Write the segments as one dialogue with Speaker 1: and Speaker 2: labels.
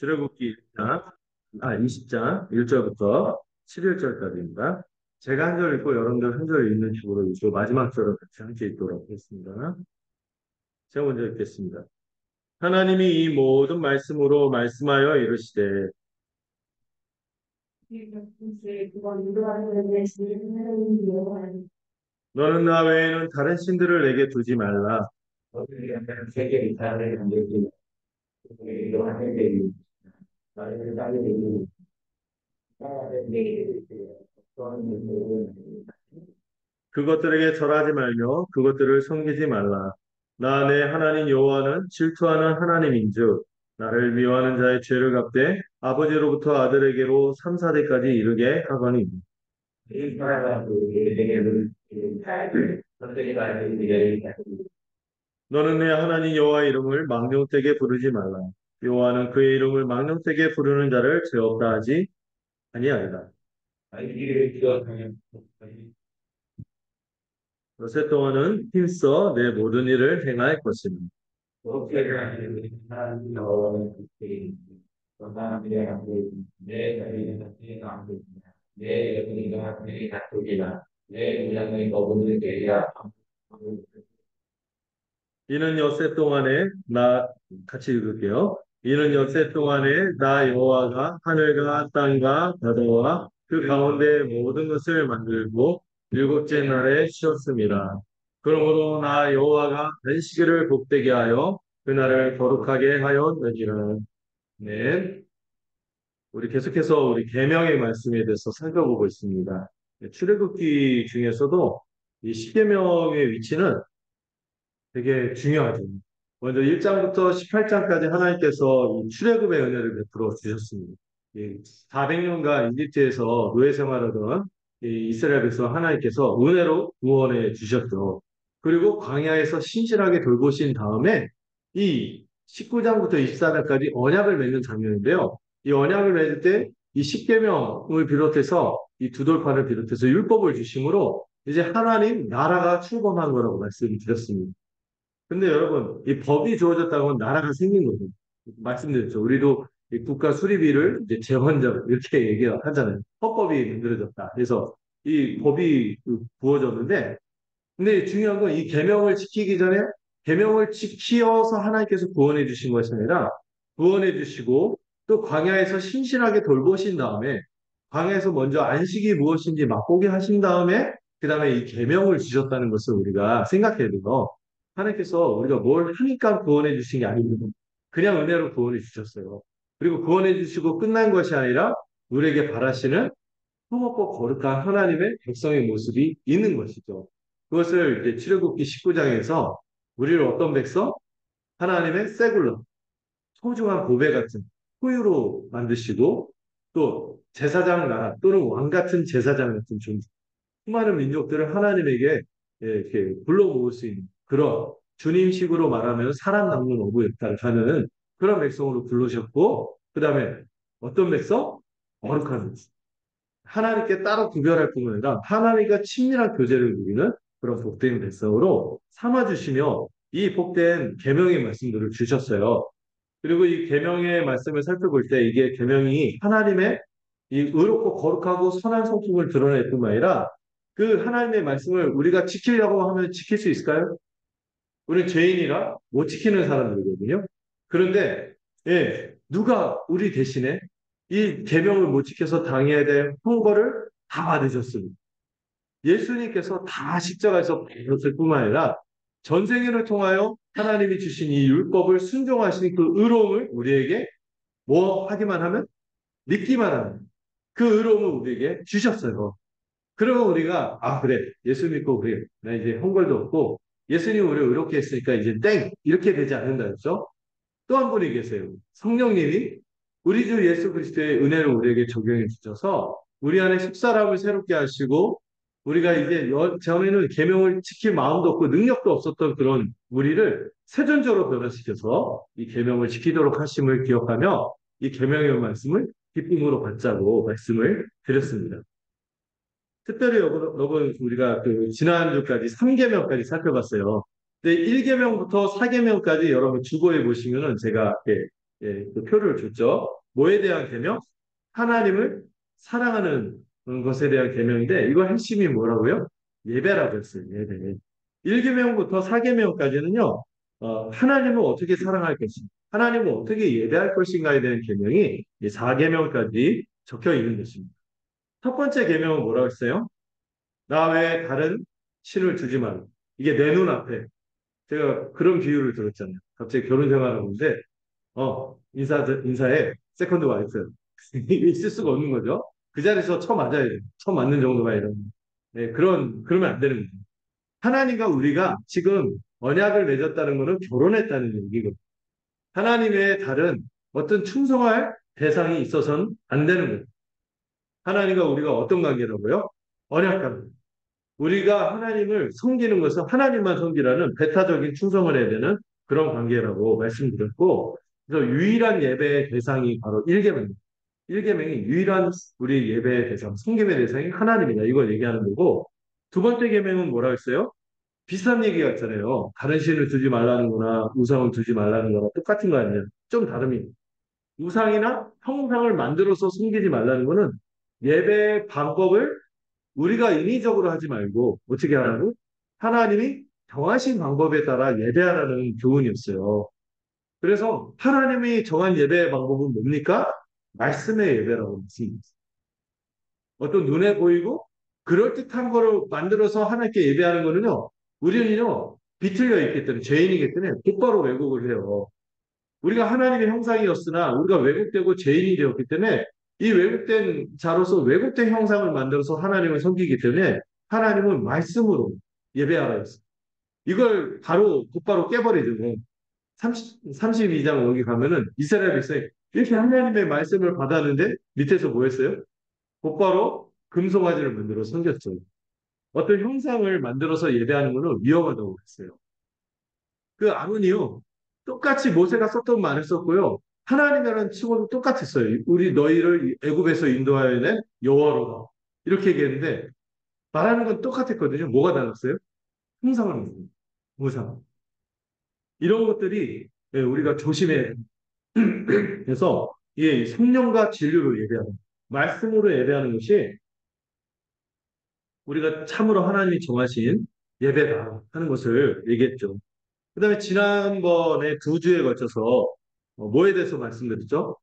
Speaker 1: 출애굽기 20장 1절부터 11절까지입니다. 제가 한 절 읽고 여러분들 한 절 읽는 식으로 이 마지막 절을 같이 함께 읽도록 하겠습니다. 제가 먼저 읽겠습니다. 하나님이 이 모든 말씀으로 말씀하여 이르시되 너는 나 외에는 다른 신들을 내게 두지 말라. 그것들에게 절하지 말며 그것들을 섬기지 말라. 나 내 하나님 여호와는 질투하는 하나님인즉 나를 미워하는 자의 죄를 갚되 아버지로부터 아들에게로 3, 4대까지 이르게 하거니 너는 내 하나님 여호와 이름을 망령되게 부르지 말라. 여호와는 그의 이름을 망령되게 부르는 자를 죄 없다 하지 아니하리라. 요새 동안은 힘써 내 모든 일을 행할 것이니 이는 엿새 동안에 나 같이 읽을게요. 이는 엿새 동안에 나 여호와가 하늘과 땅과 바다와 그 가운데 모든 것을 만들고 일곱째 날에 쉬었습니다. 그러므로 나 여호와가 안식일을 복되게 하여 그날을 거룩하게 하였느니라. 네. 우리 계속해서 우리 계명의 말씀에 대해서 살펴보고 있습니다. 출애굽기 중에서도 이 십계명의 위치는 되게 중요하죠. 먼저 1장부터 18장까지 하나님께서 이 출애굽의 은혜를 베풀어 주셨습니다. 400년간 이집트에서 노예 생활하던 이 이스라엘 백성 하나님께서 은혜로 구원해 주셨죠. 그리고 광야에서 신실하게 돌보신 다음에 이 19장부터 24장까지 언약을 맺는 장면인데요. 이 언약을 맺을 때 이 십계명을 비롯해서 이 두 돌판을 비롯해서 율법을 주심으로 이제 하나님 나라가 출범한 거라고 말씀드렸습니다. 근데 여러분, 이 법이 주어졌다고 하면 나라가 생긴 거죠. 말씀드렸죠. 우리도 이 국가 수립일을 이제 제헌절 이렇게 얘기하잖아요. 헌법이 만들어졌다. 그래서 이 법이 부어졌는데, 근데 중요한 건 이 계명을 지키기 전에 계명을 지키어서 하나님께서 구원해 주신 것이 아니라 구원해 주시고 또 광야에서 신실하게 돌보신 다음에 광야에서 먼저 안식이 무엇인지 맛보게 하신 다음에 그 다음에 이 계명을 주셨다는 것을 우리가 생각해야 돼요. 하나님께서 우리가 뭘 하니까 구원해 주신 게 아니고 그냥 은혜로 구원해 주셨어요. 그리고 구원해 주시고 끝난 것이 아니라 우리에게 바라시는 흠없고 거룩한 하나님의 백성의 모습이 있는 것이죠. 그것을 이제 출애굽기 19장에서 우리를 어떤 백성? 하나님의 세굴러, 소중한 보배 같은 소유로 만드시고 또 제사장 나라 또는 왕 같은 제사장 같은 존재, 수많은 민족들을 하나님에게 이렇게 불러 모을 수 있는 그런 주님식으로 말하면 사람 남는 어부였다 하는 그런 백성으로 부르셨고 그 다음에 어떤 백성? 거룩한 백성. 하나님께 따로 구별할 뿐만 아니라 하나님과 친밀한 교제를 누리는 그런 복된 백성으로 삼아주시며 이 복된 계명의 말씀들을 주셨어요. 그리고 이 계명의 말씀을 살펴볼 때 이게 계명이 하나님의 이 의롭고 거룩하고 선한 성품을 드러낼 뿐만 아니라 그 하나님의 말씀을 우리가 지키려고 하면 지킬 수 있을까요? 우리는 죄인이라 못 지키는 사람들이거든요. 그런데 누가 우리 대신에 이 계명을 못 지켜서 당해야 될 형벌을 다 받으셨습니다. 예수님께서 다 십자가에서 받으셨을 뿐만 아니라 전생애를 통하여 하나님이 주신 이 율법을 순종하신 그 의로움을 우리에게 뭐 하기만 하면 믿기만 하면 그 의로움을 우리에게 주셨어요. 그러면 우리가 그래 예수 믿고 그래 나 이제 형벌도 없고 예수님 우리를 의롭게 했으니까 이제 땡 이렇게 되지 않는다 그랬죠. 또 한 분이 계세요. 성령님이 우리 주 예수 그리스도의 은혜를 우리에게 적용해 주셔서 우리 안에 속사람을 새롭게 하시고 우리가 이제 전에는 계명을 지킬 마음도 없고 능력도 없었던 그런 우리를 세존적으로 변화시켜서 이 계명을 지키도록 하심을 기억하며 이 계명의 말씀을 기쁨으로 받자고 말씀을 드렸습니다. 특별히 여러분 우리가 그 지난주까지 3계명까지 살펴봤어요. 근데 1계명부터 4계명까지 여러분 주보에 보시면은 제가 그 표를 줬죠. 뭐에 대한 계명? 하나님을 사랑하는 것에 대한 계명인데 이거 핵심이 뭐라고요? 예배라고 했어요. 예배. 1계명부터 4계명까지는요. 하나님을 어떻게 사랑할 것인가, 하나님을 어떻게 예배할 것인가에 대한 계명이 4계명까지 적혀 있는 것입니다. 첫 번째 계명은 뭐라고 했어요? 나 외에 다른 신을 두지 말라. 이게 내 눈앞에. 제가 그런 비유를 들었잖아요. 갑자기 결혼 생활을 하는데, 인사해. 세컨드 와이프. 이게 있을 수가 없는 거죠. 그 자리에서 맞아야 돼요. 맞는 정도가 이런. 네, 그러면 안 되는 거예요. 하나님과 우리가 지금 언약을 맺었다는 것은 결혼했다는 얘기거든요. 하나님 외에 다른 어떤 충성할 대상이 있어서는 안 되는 거예요. 하나님과 우리가 어떤 관계라고요? 언약 관계. 우리가 하나님을 섬기는 것은 하나님만 섬기라는 배타적인 충성을 해야 되는 그런 관계라고 말씀드렸고, 그래서 유일한 예배의 대상이 바로 1계명입니다. 1계명이 유일한 우리 예배의 대상, 섬김의 대상이 하나님이다. 이걸 얘기하는 거고, 두 번째 계명은 뭐라고 했어요? 비슷한 얘기 같잖아요. 다른 신을 두지 말라는 거나 우상을 두지 말라는 거나 똑같은 거 아니에요? 좀 다름이. 우상이나 형상을 만들어서 섬기지 말라는 거는 예배 방법을 우리가 인위적으로 하지 말고 어떻게 하라고? 하나님이 정하신 방법에 따라 예배하라는 교훈이었어요. 그래서 하나님이 정한 예배의 방법은 뭡니까? 말씀의 예배라고 말씀입니다. 어떤 눈에 보이고 그럴듯한 거를 만들어서 하나님께 예배하는 거는요. 우리는요. 비틀려 있기 때문에 죄인이기 때문에 곧바로 왜곡을 해요. 우리가 하나님의 형상이었으나 우리가 왜곡되고 죄인이 되었기 때문에 이 왜곡된 자로서 왜곡된 형상을 만들어서 하나님을 섬기기 때문에 하나님은 말씀으로 예배하라 했어요. 이걸 곧바로 깨버리죠. 32장 여기 가면은 이스라엘 백성이 이렇게 하나님의 말씀을 받았는데 밑에서 뭐 했어요? 곧바로 금송아지를 만들어 섬겼죠. 어떤 형상을 만들어서 예배하는 것은 위험하다고 했어요. 그 아론이요. 똑같이 모세가 썼던 말을 썼고요. 하나님이라는 칭호도 똑같았어요. 우리 너희를 애굽에서 인도하여 낸 여호와로다. 이렇게 얘기했는데 말하는 건 똑같았거든요. 뭐가 달랐어요? 형상을 만드는 우상. 이런 것들이 우리가 조심해야 해서 성령과 진리로 예배하는 말씀으로 예배하는 것이 우리가 참으로 하나님이 정하신 예배다 하는 것을 얘기했죠. 그 다음에 지난번에 2주에 걸쳐서 뭐에 대해서 말씀드렸죠?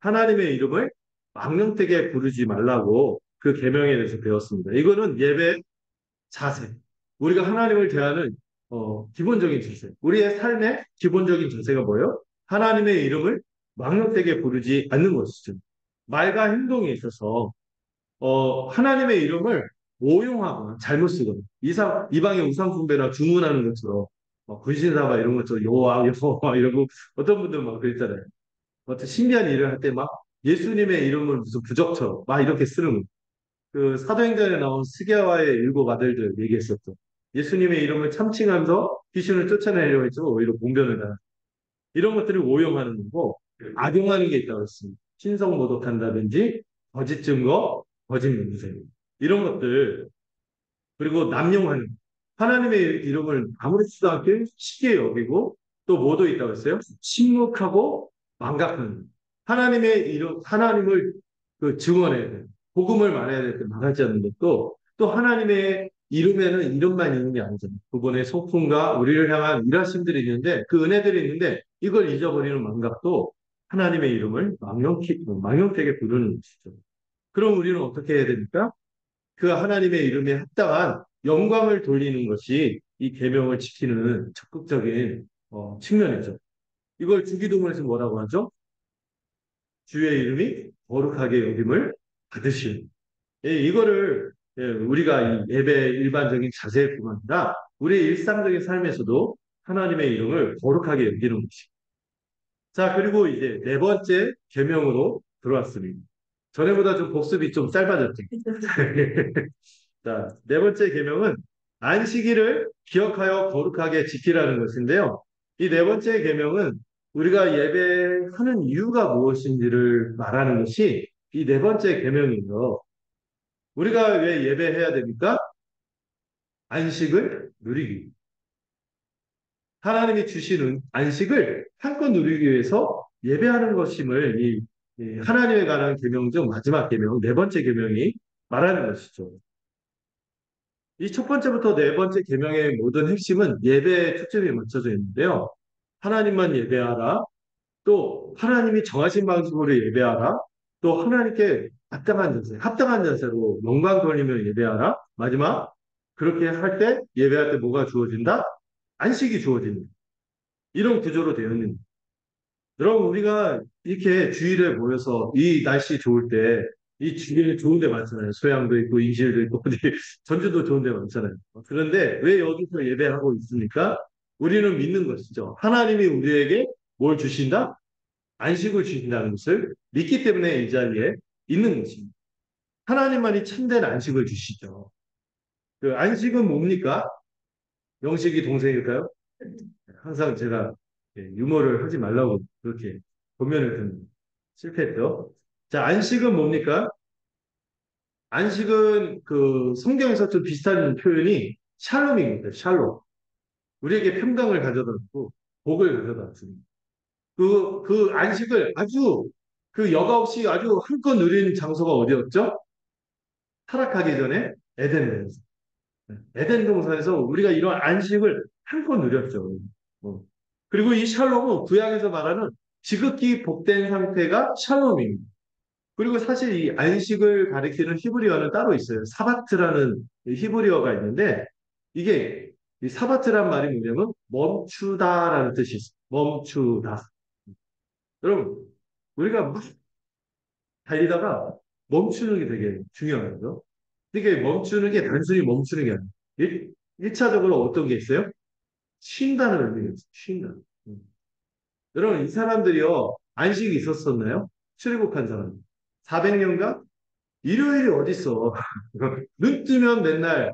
Speaker 1: 하나님의 이름을 망령되게 부르지 말라고 그 계명에 대해서 배웠습니다. 이거는 예배 자세. 우리가 하나님을 대하는 기본적인 자세. 우리의 삶의 기본적인 자세가 뭐예요? 하나님의 이름을 망령되게 부르지 않는 것이죠. 말과 행동에 있어서 하나님의 이름을 오용하거나 잘못 쓰거나 이방의 우상 숭배나 주문하는 것처럼 분신사바 이런 것처럼 여호와 여호와 이러고 어떤 분들은 막 그랬잖아요. 어떤 신기한 일을 할 때 막 예수님의 이름을 무슨 부적처럼 막 이렇게 쓰는 거예요. 그 사도행전에 나온 스게와의 7 아들들 얘기했었죠. 예수님의 이름을 참칭하면서 귀신을 쫓아내려고 했지만 오히려 봉변을 다 이런 것들을 오용하는 거고 악용하는 게 있다고 했습니다. 신성 모독한다든지 거짓 증거, 거짓 문제 이런 것들 그리고 남용하는 하나님의 이름을 아무렇지도 않게 쉽게 여기고 또 뭐도 있다고 했어요? 침묵하고 망각하는 하나님의 이름 하나님을 증언해야 돼. 복음을 말해야 될 때 말하지 않는 것도 또 하나님의 이름에는 이름만 있는 게 아니잖아요. 그분의 소품과 우리를 향한 일하심들이 있는데 그 은혜들이 있는데 이걸 잊어버리는 망각도 하나님의 이름을 망령되게 부르는 것이죠. 그럼 우리는 어떻게 해야 됩니까? 그 하나님의 이름에 합당한 영광을 돌리는 것이 이 계명을 지키는 적극적인 측면이죠. 이걸 주기도문에서 뭐라고 하죠? 주의 이름이 거룩하게 여김을 받으시는. 이거를 우리가 이 예배 일반적인 자세뿐만 아니라 우리 일상적인 삶에서도 하나님의 이름을 거룩하게 여기는 것이. 자, 그리고 이제 네 번째 계명으로 들어왔습니다. 전에보다 좀 복습이 좀 짧아졌죠. 자, 네 번째 계명은 안식일을 기억하여 거룩하게 지키라는 것인데요. 이 네 번째 계명은 우리가 예배하는 이유가 무엇인지를 말하는 것이 이 네 번째 계명이에요. 우리가 왜 예배해야 됩니까? 안식을 누리기. 하나님이 주시는 안식을 한껏 누리기 위해서 예배하는 것임을 이 하나님에 관한 계명 중 마지막 계명, 네 번째 계명이 말하는 것이죠. 이 첫 번째부터 네 번째 계명의 모든 핵심은 예배에 초점이 맞춰져 있는데요. 하나님만 예배하라. 또 하나님이 정하신 방식으로 예배하라. 또 하나님께 합당한 자세로 영광 돌리며 예배하라. 마지막 그렇게 할 때 예배할 때 뭐가 주어진다? 안식이 주어진다. 이런 구조로 되어 있는. 여러분 우리가 이렇게 주일에 모여서 이 날씨 좋을 때 이 주일에 좋은 데 많잖아요. 소양도 있고 인실도 있고 어디 전주도 좋은 데 많잖아요. 그런데 왜 여기서 예배하고 있습니까? 우리는 믿는 것이죠. 하나님이 우리에게 뭘 주신다? 안식을 주신다는 것을 믿기 때문에 이 자리에 있는 것입니다. 하나님만이 참된 안식을 주시죠. 그 안식은 뭡니까? 영식이 동생일까요? 항상 제가 유머를 하지 말라고 그렇게 권면을 듣는 실패했죠. 자, 안식은 뭡니까? 안식은 그 성경에서 좀 비슷한 표현이 샬롬입니다. 샬롬. 우리에게 평강을 가져다 주고 복을 가져다 줍니다. 그 안식을 아주 그 여과 없이 아주 한껏 누린 장소가 어디였죠? 타락하기 전에 에덴 동산. 에덴 동산에서 우리가 이런 안식을 한껏 누렸죠. 어. 그리고 이 샬롬은 구약에서 말하는 지극히 복된 상태가 샬롬입니다. 그리고 사실 이 안식을 가리키는 히브리어는 따로 있어요. 사바트라는 히브리어가 있는데 이게 이 사바트란 말이 뭐냐면 멈추다라는 뜻이 있어요. 멈추다. 여러분, 우리가 막 달리다가 멈추는 게 되게 중요하죠. 이게 멈추는 게 단순히 멈추는 게 아니에요. 일차적으로 어떤 게 있어요? 쉰다는 의미가 있어요. 쉰다. 음. 여러분, 이 사람들이요, 안식이 있었었나요? 출애굽한 사람. 400년간? 일요일이 어딨어. 눈 뜨면 맨날,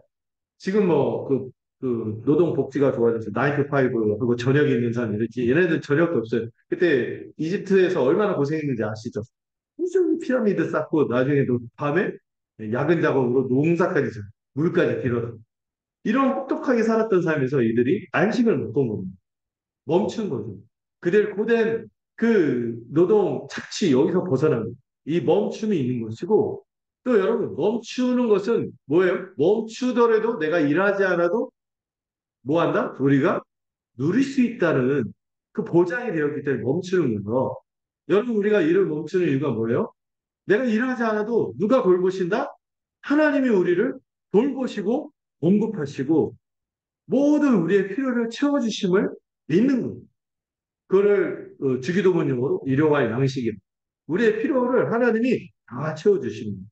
Speaker 1: 지금 뭐, 그, 노동복지가 좋아져서 9 to 5 하고 저녁이 있는 사람 이렇게, 얘네들 저녁도 없어요. 그때 이집트에서 얼마나 고생했는지 아시죠? 엄청 피라미드 쌓고 나중에도 밤에 야근 작업으로 농사까지 져요. 물까지 길어서. 이런 혹독하게 살았던 삶에서 이들이 안식을 못 본 겁니다. 멈춘 거죠. 그들 고된 그 노동 착취 여기서 벗어나는 이 멈춤이 있는 것이고 또 여러분 멈추는 것은 뭐예요? 멈추더라도 내가 일하지 않아도 뭐 한다? 우리가 누릴 수 있다는 그 보장이 되었기 때문에 멈추는 거죠. 여러분 우리가 일을 멈추는 이유가 뭐예요? 내가 일하지 않아도 누가 돌보신다? 하나님이 우리를 돌보시고 공급하시고 모든 우리의 필요를 채워주심을 믿는 거예요. 그거를 주기도문용어로 일용할 양식입니다. 우리의 필요를 하나님이 다 채워주십니다.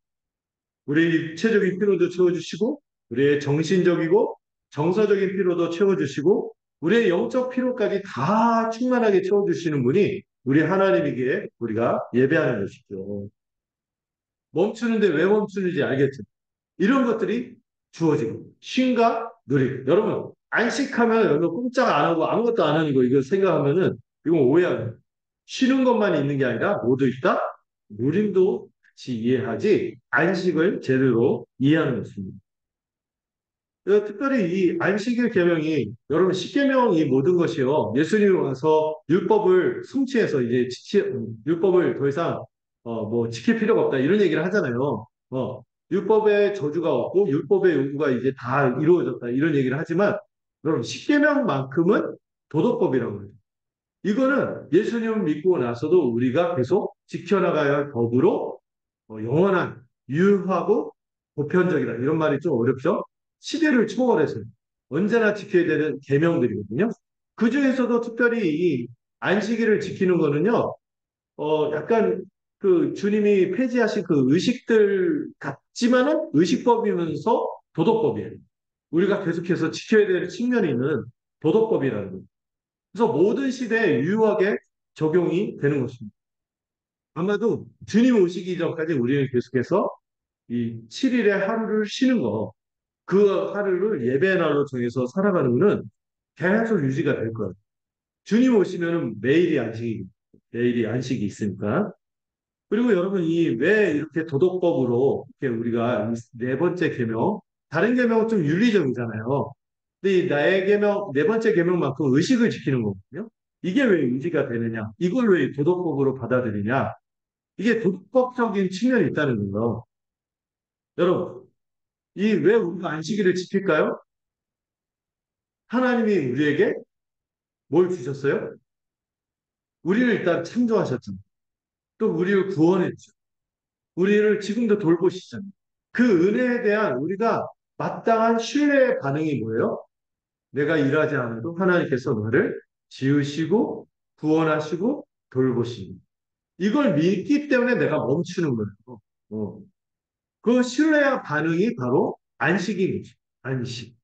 Speaker 1: 우리의 육체적인 필요도 채워주시고 우리의 정신적이고 정서적인 필요도 채워주시고 우리의 영적 필요까지 다 충만하게 채워주시는 분이 우리 하나님이기에 우리가 예배하는 것이죠. 멈추는데 왜 멈추는지 알겠죠? 이런 것들이 주어지고 쉼과 누림. 여러분 안식하면 여러분 꼼짝 안 하고 아무것도 안 하는 거 이거 생각하면은 이건 오해하는. 쉬는 것만 있는 게 아니라 모두 있다. 누림도 같이 이해하지 안식을 제대로 이해하는 것입니다. 특별히 이 안식일 계명이 여러분 십계명 이 모든 것이요 예수님이 와서 율법을 성취해서 이제 율법을 더 이상 뭐 지킬 필요가 없다 이런 얘기를 하잖아요. 율법의 저주가 없고 율법의 요구가 이제 다 이루어졌다 이런 얘기를 하지만 여러분 십계명만큼은 도덕법이라고 해요. 이거는 예수님을 믿고 나서도 우리가 계속 지켜나가야 할 법으로 영원한 유효하고 보편적이다. 이런 말이 좀 어렵죠? 시대를 초월해서 언제나 지켜야 되는 계명들이거든요. 그 중에서도 특별히 이 안식일을 지키는 거는요. 약간 그 주님이 폐지하신 그 의식들 같지만은 의식법이면서 도덕법이에요. 우리가 계속해서 지켜야 되는 측면이 있는 도덕법이라는 거예요. 그래서 모든 시대에 유효하게 적용이 되는 것입니다. 아마도 주님 오시기 전까지 우리는 계속해서 이 7일의 하루를 쉬는 거, 그 하루를 예배의 날로 정해서 살아가는 것은 계속 유지가 될 거예요. 주님 오시면은 매일이 안식이 있으니까. 그리고 여러분, 이 왜 이렇게 도덕법으로 이렇게 우리가 네 번째 계명, 다른 계명은 좀 윤리적이잖아요. 근데 이 나의 계명, 네 번째 계명만큼 의식을 지키는 거거든요. 이게 왜 의지가 되느냐? 이걸 왜 도덕법으로 받아들이냐? 이게 도덕법적인 측면이 있다는 거예요. 여러분, 이 왜 우리가 안식일을 지킬까요? 하나님이 우리에게 뭘 주셨어요? 우리를 일단 창조하셨죠. 또 우리를 구원했죠. 우리를 지금도 돌보시잖아요. 그 은혜에 대한 우리가 마땅한 신뢰의 반응이 뭐예요? 내가 일하지 않아도 하나님께서 나를 지으시고 구원하시고 돌보시는 이걸 믿기 때문에 내가 멈추는 거예요. 어. 그 신뢰의 반응이 바로 안식인 거죠. 안식.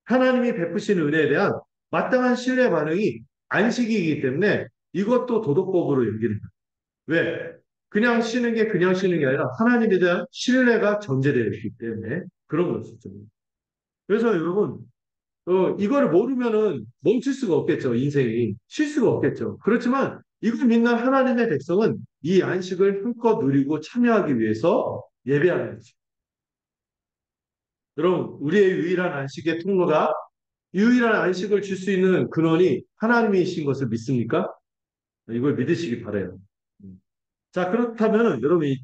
Speaker 1: 하나님이 베푸신 은혜에 대한 마땅한 신뢰의 반응이 안식이기 때문에 이것도 도덕법으로 연기됩니다. 왜? 그냥 쉬는 게 그냥 쉬는 게 아니라 하나님에 대한 신뢰가 전제되어 있기 때문에 그런 것이죠. 그래서 여러분, 이거를 모르면은 멈출 수가 없겠죠, 인생이. 쉴 수가 없겠죠. 그렇지만 이걸 믿는 하나님의 백성은 이 안식을 힘껏 누리고 참여하기 위해서 예배하는 거죠. 여러분, 우리의 유일한 안식의 통로가 유일한 안식을 줄 수 있는 근원이 하나님이신 것을 믿습니까? 이걸 믿으시기 바래요. 자, 그렇다면 여러분 이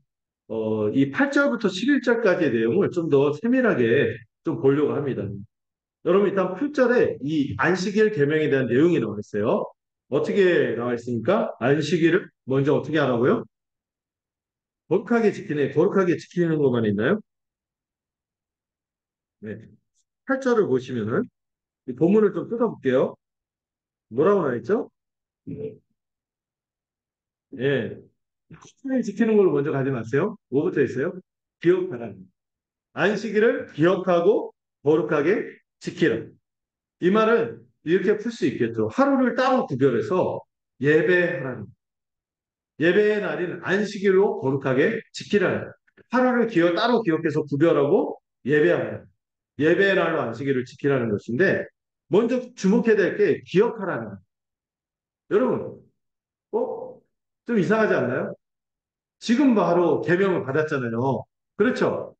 Speaker 1: 8절부터 11절까지의 내용을 좀 더 세밀하게 좀 보려고 합니다. 여러분 일단 8절에 이 안식일 계명에 대한 내용이 나와 있어요. 어떻게 나와 있습니까? 안식일을 먼저 어떻게 하라고요? 거룩하게 지키는 것만 있나요? 네. 8절을 보시면은 이 본문을 좀 뜯어볼게요. 뭐라고 나와 있죠? 예. 거룩하게 지키는 걸 먼저 가지 마세요. 뭐부터 있어요? 기억하라. 안식일을 기억하고 거룩하게 지키라. 이 말은 이렇게 풀 수 있겠죠. 하루를 따로 구별해서 예배하라는 예배의 날인 안식일로 거룩하게 지키라는 하루를 따로 기억해서 구별하고 예배하라. 예배의 날로 안식일을 지키라는 것인데 먼저 주목해야 될 게 기억하라는 거예요. 여러분, 어? 좀 이상하지 않나요? 지금 바로 계명을 받았잖아요. 그렇죠?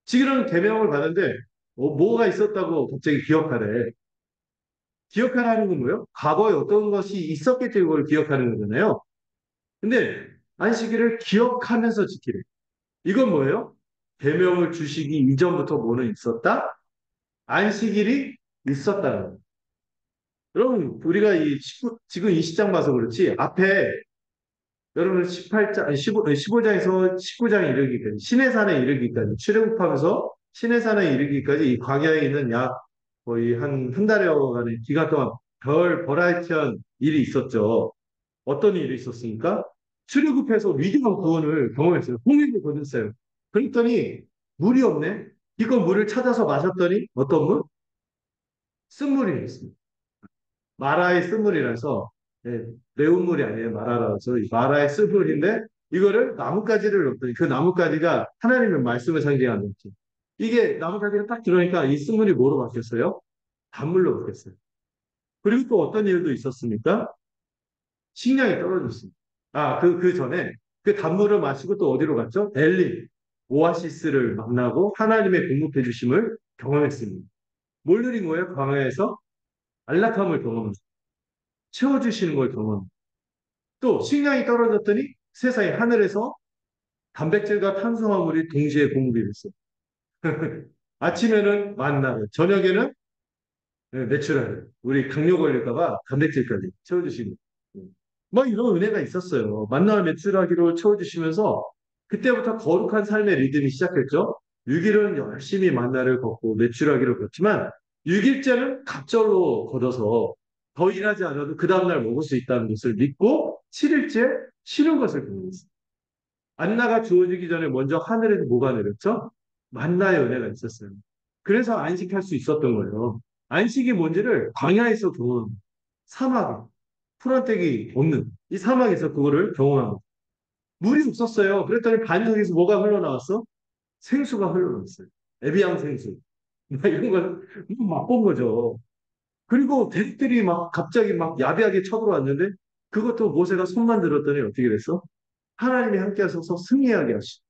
Speaker 1: 지금 계명을 받았는데 뭐가 있었다고 갑자기 기억하래. 기억하라는 건 뭐예요? 과거에 어떤 것이 있었기 때문에 그걸 기억하는 거잖아요. 근데 안식일을 기억하면서 지키래. 이건 뭐예요? 계명을 주시기 이전부터 뭐는 있었다? 안식일이 있었다는 거예요. 여러분, 우리가 지금 이 시장 봐서 그렇지, 앞에 여러분 18장, 아니 15장에서 19장에 이르기까지, 시내산에 이르기까지, 출애굽하면서 시내산에 이르기까지 이 광야에 있는 약 거의 한 달여 가는 기간 동안 별 버라이티한 일이 있었죠. 어떤 일이 있었습니까? 출애굽해서 위대한 구원을 경험했어요. 홍해를 건넜어요. 그랬더니 물이 없네. 이거 물을 찾아서 마셨더니 어떤 물? 쓴물이 있습니다. 마라의 쓴물이라서 예, 매운 물이 아니에요. 마라라서 마라의 쓴물인데 이거를 나뭇가지를 넣었더니 그 나뭇가지가 하나님의 말씀을 상징하는 거죠. 이게 나뭇가지가 딱 들어오니까 이 쓴물이 뭐로 바뀌었어요? 단물로 바뀌었어요. 그리고 또 어떤 일도 있었습니까? 식량이 떨어졌습니다. 그 전에 그 단물을 마시고 또 어디로 갔죠? 엘림, 오아시스를 만나고 하나님의 공급해 주심을 경험했습니다. 뭘 누린 거예요? 광야에서 안락함을 경험했습니다. 채워주시는 걸 경험. 또 식량이 떨어졌더니 세상에 하늘에서 단백질과 탄수화물이 동시에 공급이 됐어요. 아침에는 만나를, 저녁에는 내추럴. 우리 강요 걸릴까봐 단백질까지 채워주시는. 뭐 이런 은혜가 있었어요. 만나와 매출하기로 채워주시면서 그때부터 거룩한 삶의 리듬이 시작했죠. 6일은 열심히 만나를 걷고 매출하기로 걷지만 6일째는 갑절로 걷어서 더 일하지 않아도 그 다음날 먹을 수 있다는 것을 믿고 7일째 쉬는 것을 경험했어요. 만나가 주어지기 전에 먼저 하늘에서 뭐가 내렸죠? 만나의 은혜가 있었어요. 그래서 안식할 수 있었던 거예요. 안식이 뭔지를 광야에서 경험합니다. 사막, 풀한떼기 없는 이 사막에서 그거를 경험합니다. 물이 없었어요. 그랬더니 반석에서 뭐가 흘러나왔어? 생수가 흘러나왔어요. 에비앙 생수. 이런 걸 맛본 거죠. 그리고 대들이 막 갑자기 막 야비하게 쳐들어왔는데 그것도 모세가 손만 들었더니 어떻게 됐어? 하나님이 함께 하셔서 승리하게 하시고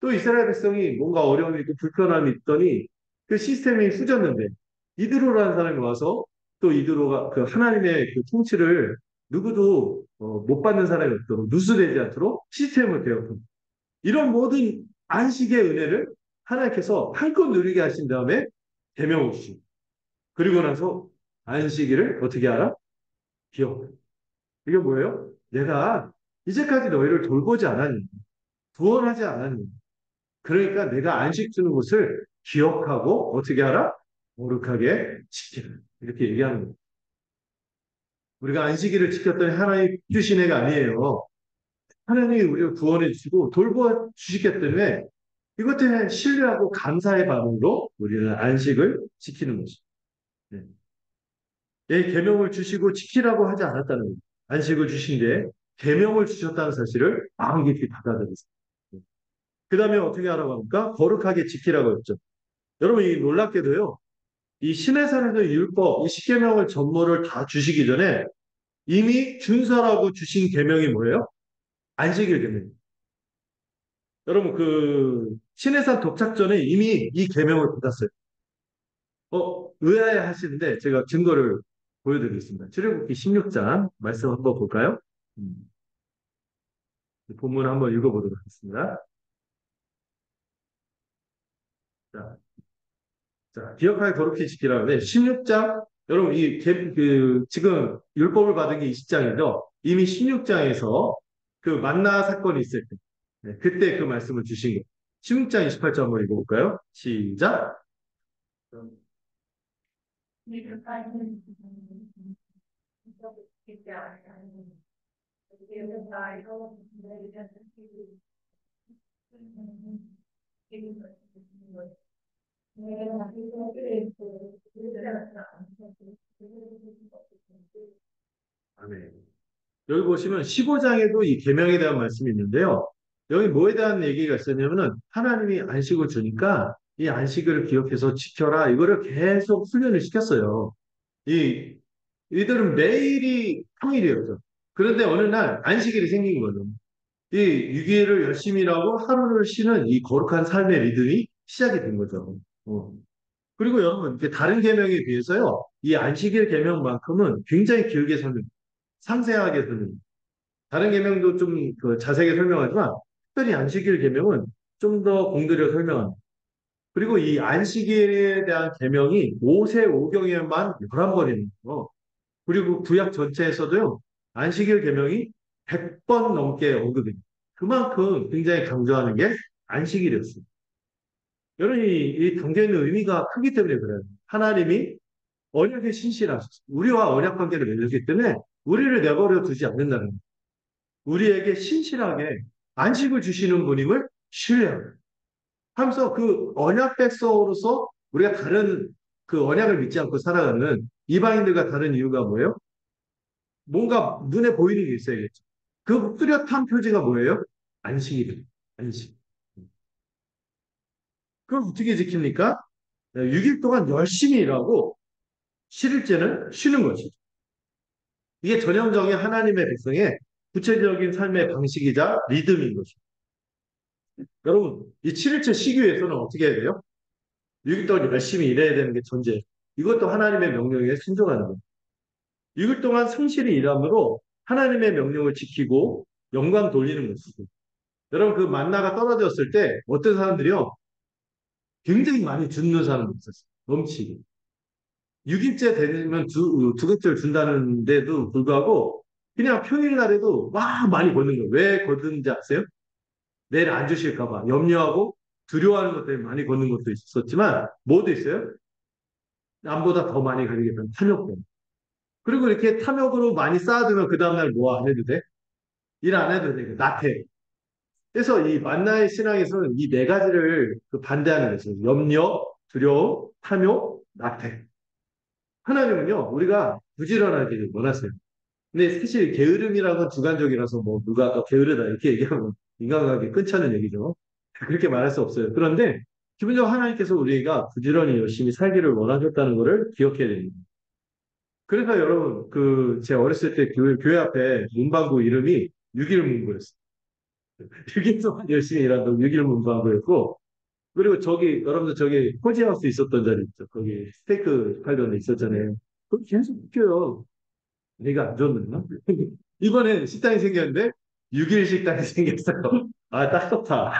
Speaker 1: 또 이스라엘 백성이 뭔가 어려움이 있고 불편함이 있더니 그 시스템이 후졌는데 이드로라는 사람이 와서 또 이드로가 그 하나님의 그 통치를 누구도 못 받는 사람이 없도록 누수되지 않도록 시스템을 배웠고 이런 모든 안식의 은혜를 하나님께서 한껏 누리게 하신 다음에 계명을 주시고 그리고 나서 안식일을 어떻게 알아? 기억. 이게 뭐예요? 내가 이제까지 너희를 돌보지 않았니? 구원하지 않았니? 그러니까 내가 안식 주는 것을 기억하고 어떻게 하라? 거룩하게 지키라. 이렇게 얘기하는 거예요. 우리가 안식일을 지켰더니 하나님 주신 애가 아니에요. 하나님이 우리를 구원해 주시고 돌보 주시기 때문에 이것 때문에 신뢰하고 감사의 마음으로 우리는 안식을 지키는 것이죠. 네. 계명을 주시고 지키라고 하지 않았다는 거예요. 안식을 주신 게 계명을 주셨다는 사실을 마음 깊이 받아들이세요. 그 다음에 어떻게 하라고 합니까? 거룩하게 지키라고 했죠. 여러분, 이 놀랍게도요. 이 시내산에서 율법, 이 십계명을 전부를 다 주시기 전에 이미 준서라고 주신 계명이 뭐예요? 안식일 계명. 여러분 그 시내산 도착 전에 이미 이 계명을 받았어요. 의아해 하시는데 제가 증거를 보여드리겠습니다. 출애굽기 16장 말씀 한번 볼까요? 음, 본문 한번 읽어보도록 하겠습니다. 자, 기억하게 거룩히 지키라는데 16장 여러분 지금 율법을 받은 게 20장이죠. 이미 16장에서 그 만나 사건이 있을 때 그때 그 말씀을 주신 거예요. 16장 28절 한번 읽어볼까요? 시작. 아멘. 여기 보시면 15장에도 이 계명에 대한 말씀이 있는데요. 여기 뭐에 대한 얘기가 있었냐면은 하나님이 안식을 주니까 이 안식을 기억해서 지켜라. 이거를 계속 훈련을 시켰어요. 이 이들은 매일이 평일이었죠. 그런데 어느 날 안식일이 생긴 거죠. 이 6일을 열심히 일하고 하루를 쉬는 이 거룩한 삶의 리듬이 시작이 된 거죠. 그리고 여러분, 다른 계명에 비해서요, 이 안식일 계명만큼은 굉장히 길게 상세하게 설명. 다른 계명도 좀 그 자세하게 설명하지만, 특별히 안식일 계명은 좀 더 공들여 설명합니다. 그리고 이 안식일에 대한 계명이 모세오경에만 11번이는 거. 그리고 구약 전체에서도요, 안식일 계명이 100번 넘게 언급됩니다. 그만큼 굉장히 강조하는 게 안식일이었습니다. 여러분, 이 담겨 있는 의미가 크기 때문에 그래요. 하나님이 언약에 신실하셨어요. 우리와 언약 관계를 맺었기 때문에 우리를 내버려 두지 않는다는 거예요. 우리에게 신실하게 안식을 주시는 분임을 신뢰해요. 하면서 그 언약 백성으로서 우리가 다른 그 언약을 믿지 않고 살아가는 이방인들과 다른 이유가 뭐예요? 뭔가 눈에 보이는 게 있어야겠죠. 그 뚜렷한 표지가 뭐예요? 안식이에요. 안식. 그럼 어떻게 지킵니까? 6일 동안 열심히 일하고 7일째는 쉬는 거죠. 이게 전형적인 하나님의 백성의 구체적인 삶의 방식이자 리듬인 거죠. 여러분, 이 7일째 쉬기 위해서는 어떻게 해야 돼요? 6일 동안 열심히 일해야 되는 게 전제. 이것도 하나님의 명령에 순종하는 거예요. 6일 동안 성실히 일함으로 하나님의 명령을 지키고 영광 돌리는 것이죠. 여러분, 그 만나가 떨어졌을 때 어떤 사람들이요? 굉장히 많이 죽는 사람도 있었어요. 넘치게. 6일째 되면 두 객절 준다는데도 불구하고 그냥 평일날에도 막 많이 걷는 거예요. 왜 걷는지 아세요? 내일 안 주실까봐 염려하고 두려워하는 것 때문에 많이 걷는 것도 있었지만 뭐도 있어요? 남보다 더 많이 가리겠다는 탐욕 때문에. 그리고 이렇게 탐욕으로 많이 쌓아두면 그 다음날 뭐 안 해도 돼? 일 안 해도 돼. 나태. 그래서 이 만나의 신앙에서는 이 네 가지를 그 반대하는 거죠. 염려, 두려움, 탐욕, 나태. 하나님은요, 우리가 부지런하기를 원하세요. 근데 사실 게으름이라는 건 주관적이라서 뭐 누가 더 게으르다 이렇게 얘기하면 인간관계 끊자는 얘기죠. 그렇게 말할 수 없어요. 그런데 기본적으로 하나님께서 우리가 부지런히 열심히 살기를 원하셨다는 것을 기억해야 됩니다. 그래서 여러분 제 어렸을 때 교회 앞에 문방구 이름이 6일 문구였어요. 6일 동안 열심히 일한다고 6일 문방구였고 그리고 저기, 여러분들 저기 코지하우스 있었던 자리 있죠. 거기 스테이크 팔던 데 있었잖아요. 거기 계속 웃겨요. 내가 안 줬나? 이번에 식당이 생겼는데 6일 식당이 생겼어요. 아, 딱 좋다.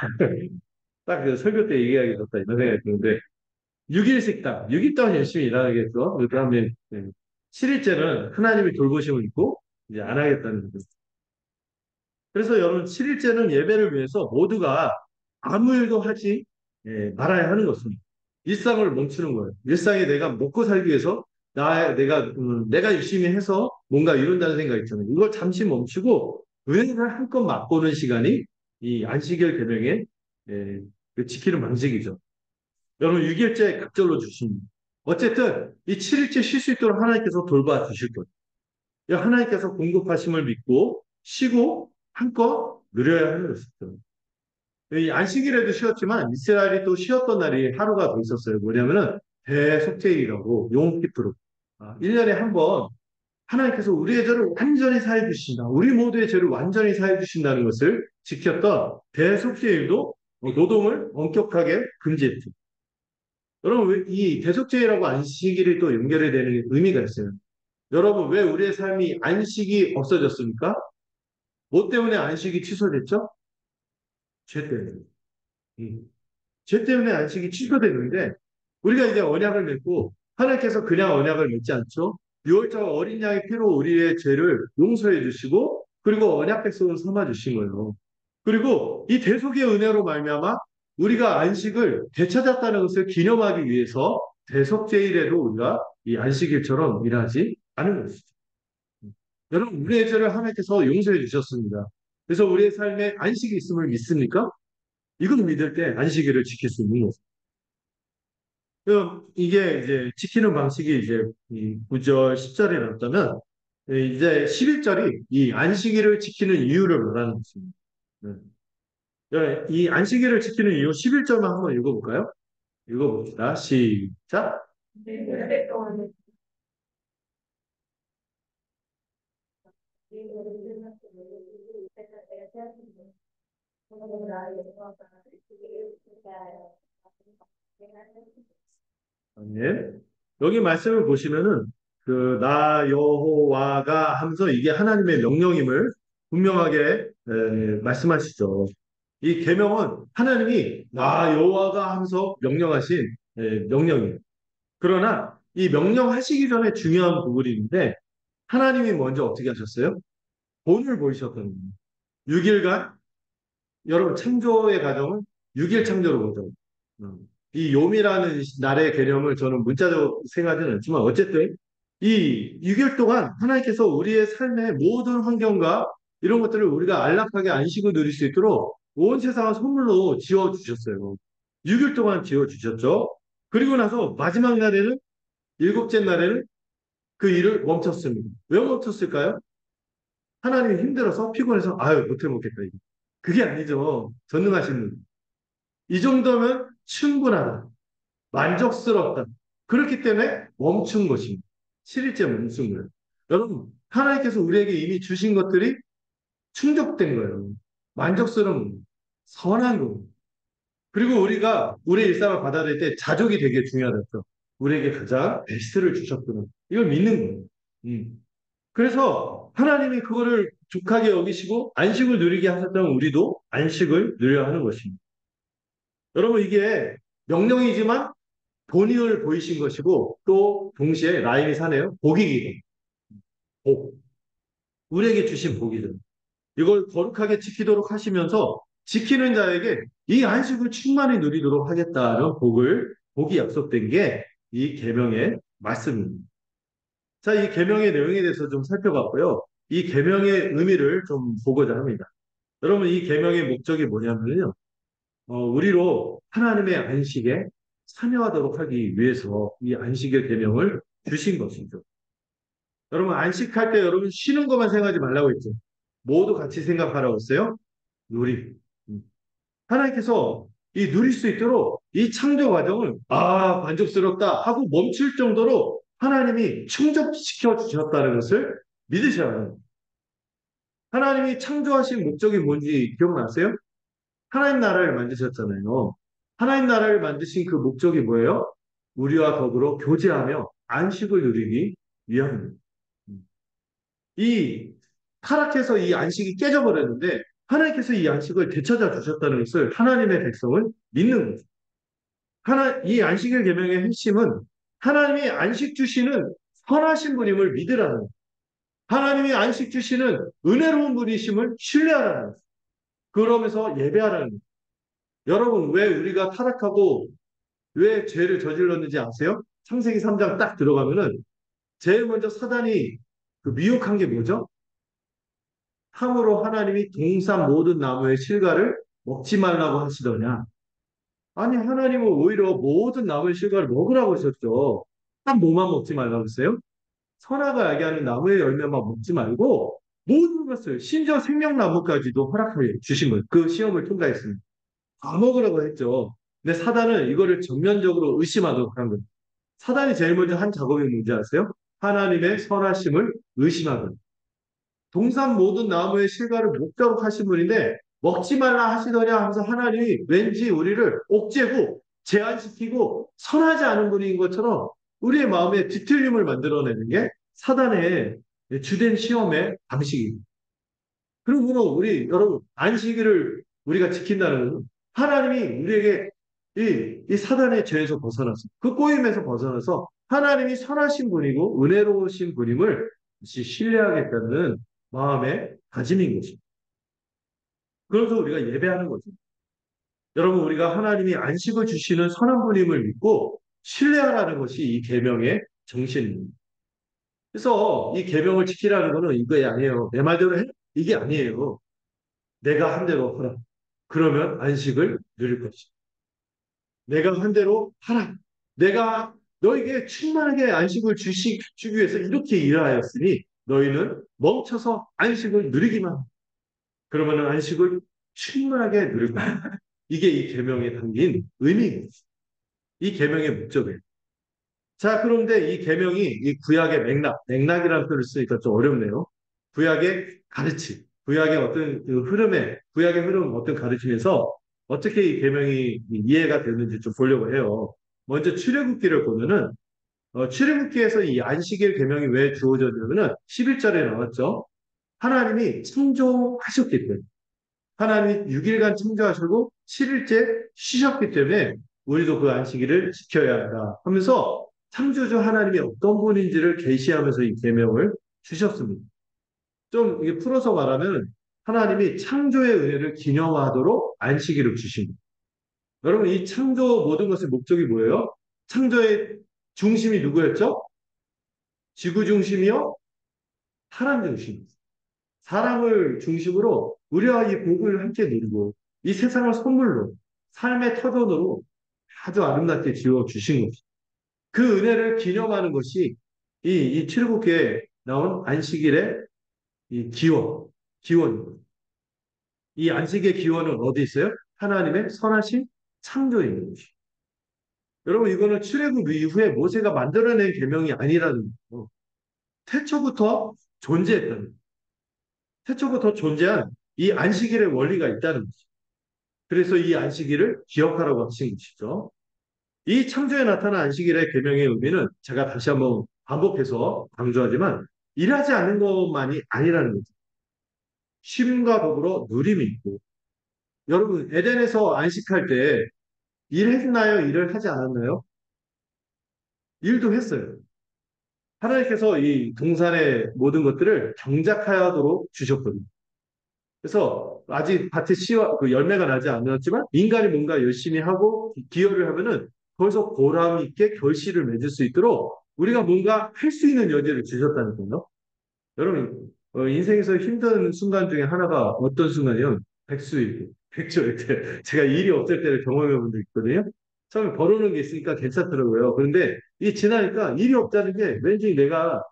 Speaker 1: 딱 그 설교 때 얘기하기 좋다. 이런 생각이 드는데 6일 식당, 6일 동안 열심히 일하겠죠. 그 다음에 7일째는 하나님의 돌보심을 입고 이제 안 하겠다는 거죠. 그래서 여러분 7일째는 예배를 위해서 모두가 아무 일도 하지 말아야 하는 것입니다. 일상을 멈추는 거예요. 일상에 내가 먹고 살기 위해서 내가 열심히 해서 뭔가 이룬다는 생각 있잖아요. 이걸 잠시 멈추고 은혜를 한껏 맛보는 시간이 이 안식일 계명의 그 지키는 방식이죠. 여러분 6일째 각절로 주십니다. 어쨌든 이 7일째 쉴 수 있도록 하나님께서 돌봐 주실 거예요. 하나님께서 공급하심을 믿고 쉬고 한껏 누려야 하는 것이죠. 이 안식일에도 쉬었지만 이스라엘이 또 쉬었던 날이 하루가 더 있었어요. 뭐냐면은 대속죄일이라고 용키프로 1년에 한 번 하나님께서 우리의 죄를 완전히 사해 주신다. 우리 모두의 죄를 완전히 사해 주신다는 것을 지켰던 대속죄일도 노동을 엄격하게 금지했죠. 여러분 이 대속죄일하고 안식일이 또 연결이 되는 의미가 있어요. 여러분 왜 우리의 삶이 안식이 없어졌습니까? 뭐 때문에 안식이 취소됐죠? 죄 때문에. 음. 죄 때문에 안식이 취소되는데 우리가 이제 언약을 맺고 하나님께서 그냥 언약을 맺지 않죠. 6월절 어린 양의 피로 우리의 죄를 용서해 주시고 그리고 언약 백성을 삼아 주신 거예요. 그리고 이 대속의 은혜로 말미암아 우리가 안식을 되찾았다는 것을 기념하기 위해서 대속제일에도 우리가 이 안식일처럼 일하지 않은 것이죠. 여러분 우리의 죄를 하나님께서 용서해 주셨습니다. 그래서 우리의 삶에 안식이 있음을 믿습니까? 이걸 믿을 때 안식일을 지킬 수 있는 거죠. 이게 이제 지키는 방식이 이제 이 9절, 10절에 나왔다면 이제 11절이 이 안식일을 지키는 이유를 말하는 것입니다. 네. 이 안식일을 지키는 이유 11절만 한번 읽어볼까요? 읽어봅시다. 시작. 아멘. 여기 말씀을 보시면은 나 여호와가 하면서 이게 하나님의 명령임을 분명하게 말씀하시죠. 이 계명은 하나님이 나 여호와가 하면서 명령하신 명령이에요. 그러나 이 명령하시기 전에 중요한 부분인데 하나님이 먼저 어떻게 하셨어요? 본을 보이셨던 거예요. 6일간 여러분 창조의 과정은 6일 창조로 보죠. 음. 이 요미라는 날의 개념을 저는 문자적으로 생각하지는 않지만 어쨌든 이 6일 동안 하나님께서 우리의 삶의 모든 환경과 이런 것들을 우리가 안락하게 안식을 누릴 수 있도록 온 세상을 선물로 지어주셨어요. 6일 동안 지어주셨죠. 그리고 나서 마지막 날에는 일곱째 날에는 그 일을 멈췄습니다. 왜 멈췄을까요? 하나님이 힘들어서 피곤해서 아유 못해 먹겠다 이거. 그게 아니죠. 전능하신 분. 이 정도면 충분하다. 만족스럽다. 그렇기 때문에 멈춘 것입니다. 7일째 멈춘 거예요. 여러분, 하나님께서 우리에게 이미 주신 것들이 충족된 거예요. 만족스러운 거예요. 선한 거예요. 그리고 우리가 우리 일상을 받아들일 때 자족이 되게 중요하다죠. 우리에게 가장 베스트를 주셨구나. 이걸 믿는 거예요. 그래서 하나님이 그거를 족하게 여기시고 안식을 누리게 하셨다면 우리도 안식을 누려야 하는 것입니다. 여러분 이게 명령이지만 본의를 보이신 것이고 또 동시에 라임이 사네요. 복이기도. 복. 우리에게 주신 복이죠. 이걸 거룩하게 지키도록 하시면서 지키는 자에게 이 안식을 충만히 누리도록 하겠다는 복이 약속된 게 이 계명의 말씀입니다. 자, 이 계명의 내용에 대해서 좀 살펴봤고요. 이 계명의 의미를 좀 보고자 합니다. 여러분, 이 계명의 목적이 뭐냐면요. 우리로 하나님의 안식에 참여하도록 하기 위해서 이 안식의 계명을 주신 것이죠. 여러분, 안식할 때 여러분 쉬는 것만 생각하지 말라고 했죠. 모두 같이 생각하라고 했어요. 누리. 하나님께서 이 누릴 수 있도록 이 창조 과정을 만족스럽다 하고 멈출 정도로 하나님이 충족시켜 주셨다는 것을 믿으셔야 해요. 하나님이 창조하신 목적이 뭔지 기억나세요? 하나님 나라를 만드셨잖아요. 하나님 나라를 만드신 그 목적이 뭐예요? 우리와 더불어 교제하며 안식을 누리기 위함입니다. 이 타락해서 이 안식이 깨져버렸는데 하나님께서 이 안식을 되찾아 주셨다는 것을 하나님의 백성은 믿는 거죠. 이 안식일 계명의 핵심은 하나님이 안식 주시는 선하신 분임을 믿으라는 거예요. 하나님이 안식 주시는 은혜로운 분이심을 신뢰하라는 거예요. 그러면서 예배하라는 거예요. 여러분, 왜 우리가 타락하고 왜 죄를 저질렀는지 아세요? 창세기 3장 딱 들어가면은 제일 먼저 사단이 그 미혹한 게 뭐죠? 함으로 하나님이 동산 모든 나무의 실과를 먹지 말라고 하시더냐. 아니, 하나님은 오히려 모든 나무의 실과를 먹으라고 하셨죠. 딱 뭐만 먹지 말라고 했어요? 선악을 알게 하는 나무의 열매만 먹지 말고 모든 것을 심지어 생명나무까지도 허락해 주신 거예요. 그 시험을 통과했습니다. 다 먹으라고 했죠. 근데 사단은 이거를 전면적으로 의심하도록 한 거예요. 사단이 제일 먼저 한 작업이 뭔지 아세요? 하나님의 선하심을 의심하는. 동산 모든 나무의 실과를 먹도록 하신 분인데 먹지 말라 하시더냐 하면서 하나님이 왠지 우리를 옥죄고 제한시키고 선하지 않은 분인 것처럼 우리의 마음에 뒤틀림을 만들어내는 게 사단의 주된 시험의 방식입니다. 그러므로 우리 여러분 안식일을 우리가 지킨다는 것은 하나님이 우리에게 이 사단의 죄에서 벗어나서 그 꼬임에서 벗어나서 하나님이 선하신 분이고 은혜로우신 분임을 신뢰하겠다는 마음의 다짐인 것입니다. 그래서 우리가 예배하는 거죠. 여러분 우리가 하나님이 안식을 주시는 선한 분임을 믿고 신뢰하라는 것이 이 계명의 정신입니다. 그래서 이 계명을 지키라는 것은 이거 아니에요. 내 말대로 해? 이게 아니에요. 내가 한 대로 하라. 그러면 안식을 누릴 것이다. 내가 한 대로 하라. 내가 너에게 충만하게 안식을 주기 위해서 이렇게 일하였으니 너희는 멈춰서 안식을 누리기만. 그러면 안식을 충만하게 누릴 거야. 이게 이 계명에 담긴 의미입니다. 이 계명의 목적이에요. 자, 그런데 이 계명이 이 구약의 맥락이라는 표현을 쓰니까 좀 어렵네요. 구약의 가르침, 구약의 어떤 그 흐름에, 구약의 흐름 어떤 가르침에서 어떻게 이 계명이 이해가 되는지 좀 보려고 해요. 먼저 출애굽기를 보면은 출애굽기에서 이 안식일 계명이 왜 주어졌냐면은 11절에 나왔죠. 하나님이 창조하셨기 때문에. 하나님이 6일간 창조하시고 7일째 쉬셨기 때문에 우리도 그 안식일을 지켜야 한다 하면서 창조주 하나님이 어떤 분인지를 계시하면서 이 계명을 주셨습니다. 좀 이게 풀어서 말하면 하나님이 창조의 은혜를 기념하도록 안식일을 주십니다. 여러분 이 창조 모든 것의 목적이 뭐예요? 창조의 중심이 누구였죠? 지구 중심이요? 사람 중심. 사람을 중심으로 우리와 이 복을 함께 누리고 이 세상을 선물로 삶의 터전으로 아주 아름답게 지어 주신 것이 그 은혜를 기념하는 것이 이 출애굽기에 나온 안식일의 이 기원입니다. 이 안식의 기원은 어디 있어요? 하나님의 선하신 창조에 있는 것이. 여러분 이거는 출애굽 이후에 모세가 만들어낸 계명이 아니라는 거예요. 태초부터 존재했다는 거예요. 태초부터 존재한 이 안식일의 원리가 있다는 거죠. 그래서 이 안식일을 기억하라고 하신 것이죠. 이 창조에 나타난 안식일의 계명의 의미는 제가 다시 한번 반복해서 강조하지만 일하지 않는 것만이 아니라는 거죠. 쉼과 더불어 누림이 있고 여러분 에덴에서 안식할 때 일했나요? 일을 하지 않았나요? 일도 했어요. 하나님께서 이 동산의 모든 것들을 경작하도록 주셨거든요. 그래서 아직 밭에 씨와 그 열매가 나지 않았지만 인간이 뭔가 열심히 하고 기여를 하면은 거기서 보람 있게 결실을 맺을 수 있도록 우리가 뭔가 할 수 있는 여지를 주셨다는 거예요. 여러분 인생에서 힘든 순간 중에 하나가 어떤 순간이요? 백수일 때, 백조일 때 제가 일이 없을 때를 경험해 본 적 있거든요. 처음에 벌어놓은 게 있으니까 괜찮더라고요. 그런데 이 지나니까 일이 없다는 게 왠지 내가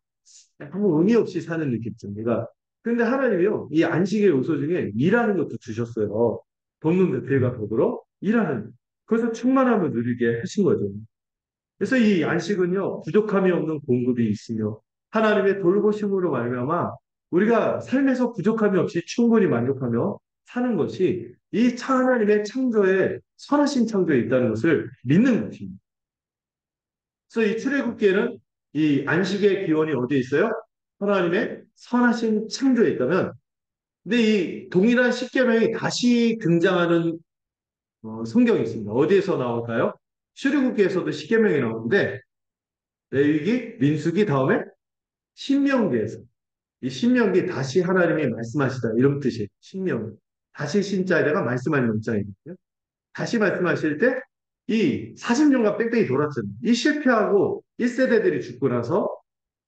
Speaker 1: 아무 의미 없이 사는 느낌이죠. 내가 근데 하나님이요, 이 안식의 요소 중에 일하는 것도 주셨어요. 돕는 대표가 더불어 일하는. 그래서 충만함을 누리게 하신 거죠. 그래서 이 안식은요, 부족함이 없는 공급이 있으며 하나님의 돌보심으로 말미암아 우리가 삶에서 부족함이 없이 충분히 만족하며 사는 것이 이 하나님의 창조에 선하신 창조에 있다는 것을 믿는 것입니다. 그래서 이 출애굽기에는 이 안식의 기원이 어디에 있어요? 하나님의 선하신 창조에 있다면, 근데 이 동일한 십계명이 다시 등장하는 성경이 있습니다. 어디에서 나올까요? 출애굽기에서도 십계명이 나오는데 레위기, 민수기 다음에 신명기에서 이 신명기 다시 하나님이 말씀하시다 이런 뜻이에요. 신명 다시 신자에다가 말씀하는 문장이거든요. 다시 말씀하실 때 이 40년간 뺑뺑이 돌았잖아요. 이 실패하고 1세대들이 죽고 나서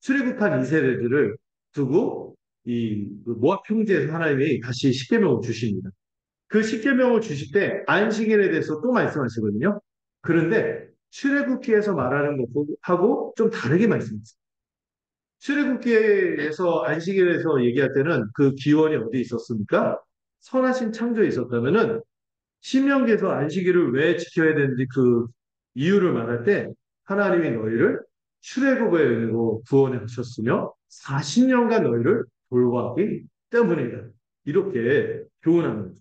Speaker 1: 출애굽한 2세대들을 두고 이 모압 형제에서 하나님이 다시 십계명을 주십니다. 그 십계명을 주실 때 안식일에 대해서 또 말씀하시거든요. 그런데 출애굽기에서 말하는 것하고 좀 다르게 말씀하세요. 출애굽기에서 안식일에서 얘기할 때는 그 기원이 어디 있었습니까? 선하신 창조에 있었다면은 신명기에서 안식일을 왜 지켜야 되는지 그 이유를 말할 때 하나님이 너희를 출애굽의 은혜로 구원해 주셨으며 40년간 너희를 돌보았기 때문이다. 이렇게 교훈하는 거죠.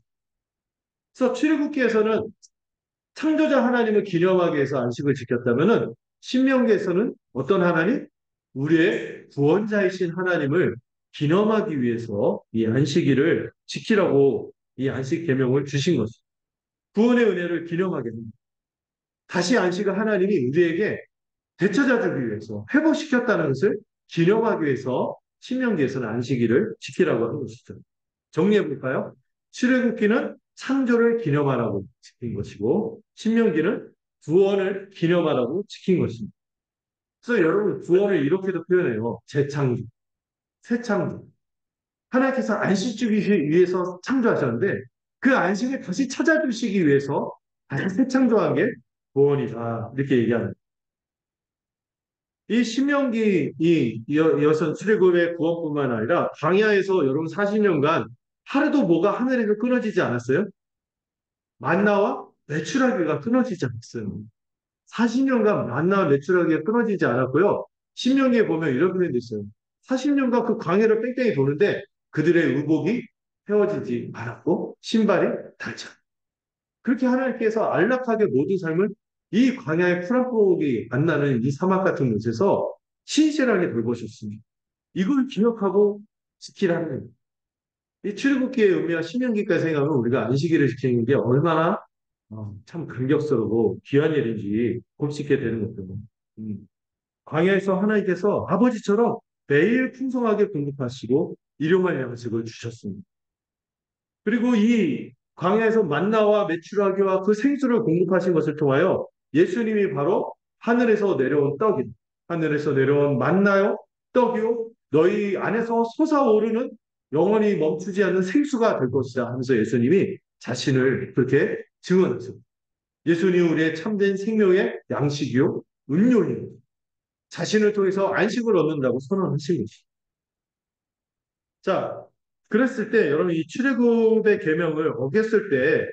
Speaker 1: 그래서 출애굽기에서는 창조자 하나님을 기념하기 위해서 안식을 지켰다면은 신명기에서는 어떤 하나님? 우리의 구원자이신 하나님을 기념하기 위해서 이 안식일을 지키라고 이 안식 계명을 주신 것입니다. 구원의 은혜를 기념하게 됩니다. 다시 안식을 하나님이 우리에게 되찾아주기 위해서 회복시켰다는 것을 기념하기 위해서 신명기에서는 안식일을 지키라고 하는 것이죠. 정리해 볼까요? 출애굽기는 창조를 기념하라고 지킨 것이고 신명기는 구원을 기념하라고 지킨 것입니다. 그래서 여러분 구원을 이렇게도 표현해요. 재창조, 새창조. 하나님께서 안식 주기 위해서 창조하셨는데 그 안식을 다시 찾아주시기 위해서 다시 새창조한 게 구원이다. 이렇게 얘기하는. 이 신명기 이 여선 출애굽의 구원뿐만 아니라 광야에서 여러분 40년간 하루도 뭐가 하늘에서 끊어지지 않았어요? 만나와 메추라기가 끊어지지 않았어요. 40년간 만나와 메추라기가 끊어지지 않았고요. 신명기에 보면 이런 표현도 있어요. 40년간 그 광야를 뺑뺑이 도는데 그들의 의복이 헤어지지 않았고 신발이 닳지 않았어요. 그렇게 하나님께서 안락하게 모든 삶을 이 광야의 풀한복이 안 나는 이 사막 같은 곳에서 신실하게 돌보셨습니다. 이걸 기억하고 지키라는 이 출애굽기의 의미와 신명기까지 생각하면 우리가 안식일을 지키는 게 얼마나 참 감격스러워 귀한 일인지 곱씹게 되는 것들은 광야에서 하나님께서 아버지처럼 매일 풍성하게 공급하시고 일용할 양식을 주셨습니다. 그리고 이 광야에서 만나와 메추라기와 그 생수를 공급하신 것을 통하여 예수님이 바로 하늘에서 내려온 떡이 하늘에서 내려온 만나요 떡이요 너희 안에서 솟아오르는 영원히 멈추지 않는 생수가 될 것이다 하면서 예수님이 자신을 그렇게 증언하셨습니다. 예수님이 우리의 참된 생명의 양식이요 음료예요. 자신을 통해서 안식을 얻는다고 선언하신 것이죠. 자, 그랬을 때 여러분 이 출애굽의 계명을 어겼을 때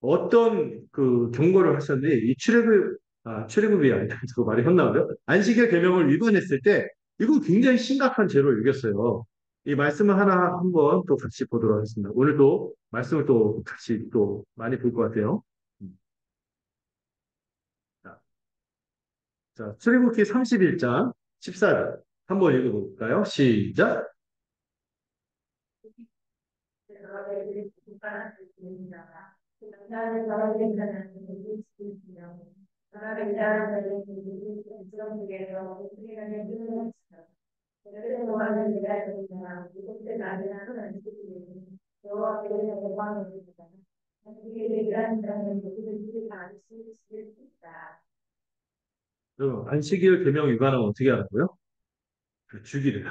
Speaker 1: 어떤 그 경고를 하셨는데 이 출애굽이 아니라 그 말이 헛나오죠. 안식의 계명을 위반했을 때 이거 굉장히 심각한 죄로 여겼어요. 이 말씀을 하나 한번 또 같이 보도록 하겠습니다. 오늘도 말씀을 또 같이 또 많이 볼 것 같아요. 자, 출애굽기 31장 14절 한번 읽어볼까요? 시작. 여러분, 안식일 계명 위반하면 어떻게 하라고요? 죽이래요.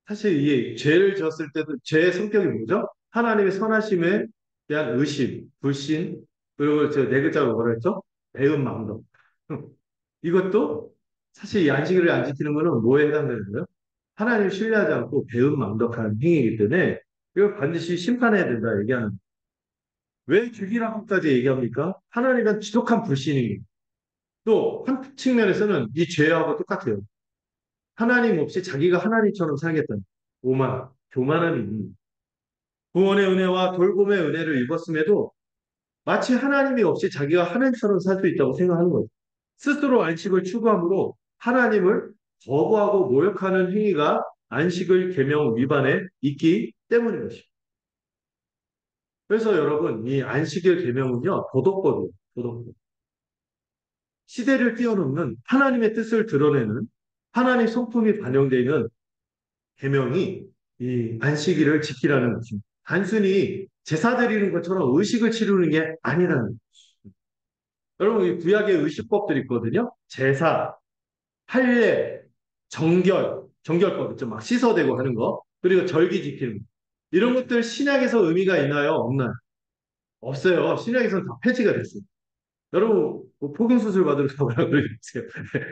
Speaker 1: 사실 이게 죄를 지었을 때도 죄의 성격이 뭐죠? 하나님의 선하심에 대한 의심, 불신, 그리고 저 네 글자로 뭐라 했죠? 배은 망덕. 이것도 사실 이 안식일을 안 지키는 거는 뭐에 해당되는 거예요? 하나님을 신뢰하지 않고 배은 망덕한 행위이기 때문에 이걸 반드시 심판해야 된다 얘기하는 거예요. 왜 죽이라고까지 얘기합니까? 하나님은 지독한 불신이 또 한 측면에서는 이 죄하고 똑같아요. 하나님 없이 자기가 하나님처럼 살겠다는 교만함이 있는 거예요. 구원의 은혜와 돌봄의 은혜를 입었음에도 마치 하나님이 없이 자기가 하나님처럼 살 수 있다고 생각하는 거죠. 스스로 안식을 추구함으로 하나님을 거부하고 모욕하는 행위가 안식을 계명 위반에 있기 때문인 것입니다. 그래서 여러분, 이 안식일 계명은요, 도덕법이에요. 도덕법. 시대를 뛰어넘는 하나님의 뜻을 드러내는 하나님의 성품이 반영되어 있는 계명이 이 안식일을 지키라는 것입니다. 단순히 제사 드리는 것처럼 의식을 치르는 게 아니라는 거예요. 여러분, 이 구약의 의식법들이 있거든요. 제사, 할례, 정결법 있죠. 막 씻어대고 하는 거. 그리고 절기 지키는 거. 이런 것들 신약에서 의미가 있나요? 없나요? 없어요. 신약에서는 다 폐지가 됐어요. 여러분, 뭐 포경수술 받으러 가보라 그러겠어요.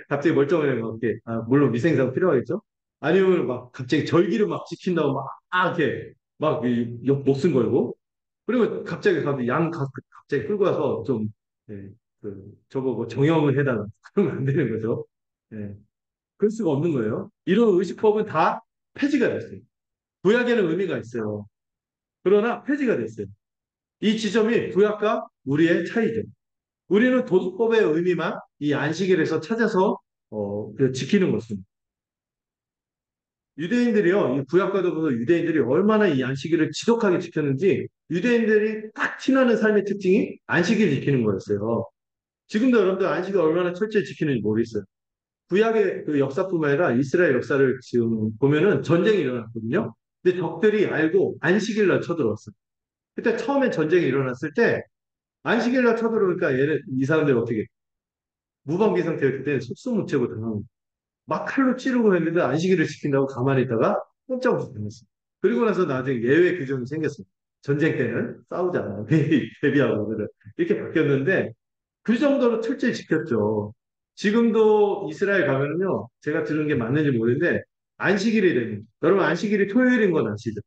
Speaker 1: 갑자기 멀쩡해, 막, 이렇게. 아, 물론 위생상 필요하겠죠? 아니면 막, 갑자기 절기를 막 지킨다고 막, 이렇게, 막, 목숨 걸고. 그리고 갑자기 갑자기 끌고 와서 좀, 예, 저보고 정형을 해달라. 그러면 안 되는 거죠. 예, 그럴 수가 없는 거예요. 이런 의식법은 다 폐지가 됐어요. 구약에는 의미가 있어요. 그러나 폐지가 됐어요. 이 지점이 구약과 우리의 차이죠. 우리는 도덕법의 의미만 이 안식일에서 찾아서 지키는 것입니다. 유대인들이요, 이 구약과도 보면 유대인들이 얼마나 이 안식일을 지독하게 지켰는지 유대인들이 딱 티나는 삶의 특징이 안식일 지키는 거였어요. 지금도 여러분들 안식일 얼마나 철저히 지키는지 모르겠어요. 구약의 그 역사뿐만 아니라 이스라엘 역사를 지금 보면은 전쟁이 일어났거든요. 근데 적들이 알고 안식일 날 쳐들어왔어요. 그때 처음에 전쟁이 일어났을 때 안식일 날 쳐들어오니까 이 사람들이 어떻게 무방비 상태였기 때문에 속수무책으로 당하고 막 칼로 찌르고 했는데 안식일을 지킨다고 가만히 있다가 꼼짝없이 당했어요. 그리고 나서 나중에 예외 규정이 생겼어요. 전쟁 때는 싸우지 않아요. 대비하고 그래. 이렇게 바뀌었는데 그 정도로 철저히 지켰죠. 지금도 이스라엘 가면은요, 제가 들은 게 맞는지 모르는데, 안식일이 되면, 여러분 안식일이 토요일인 건 아시죠?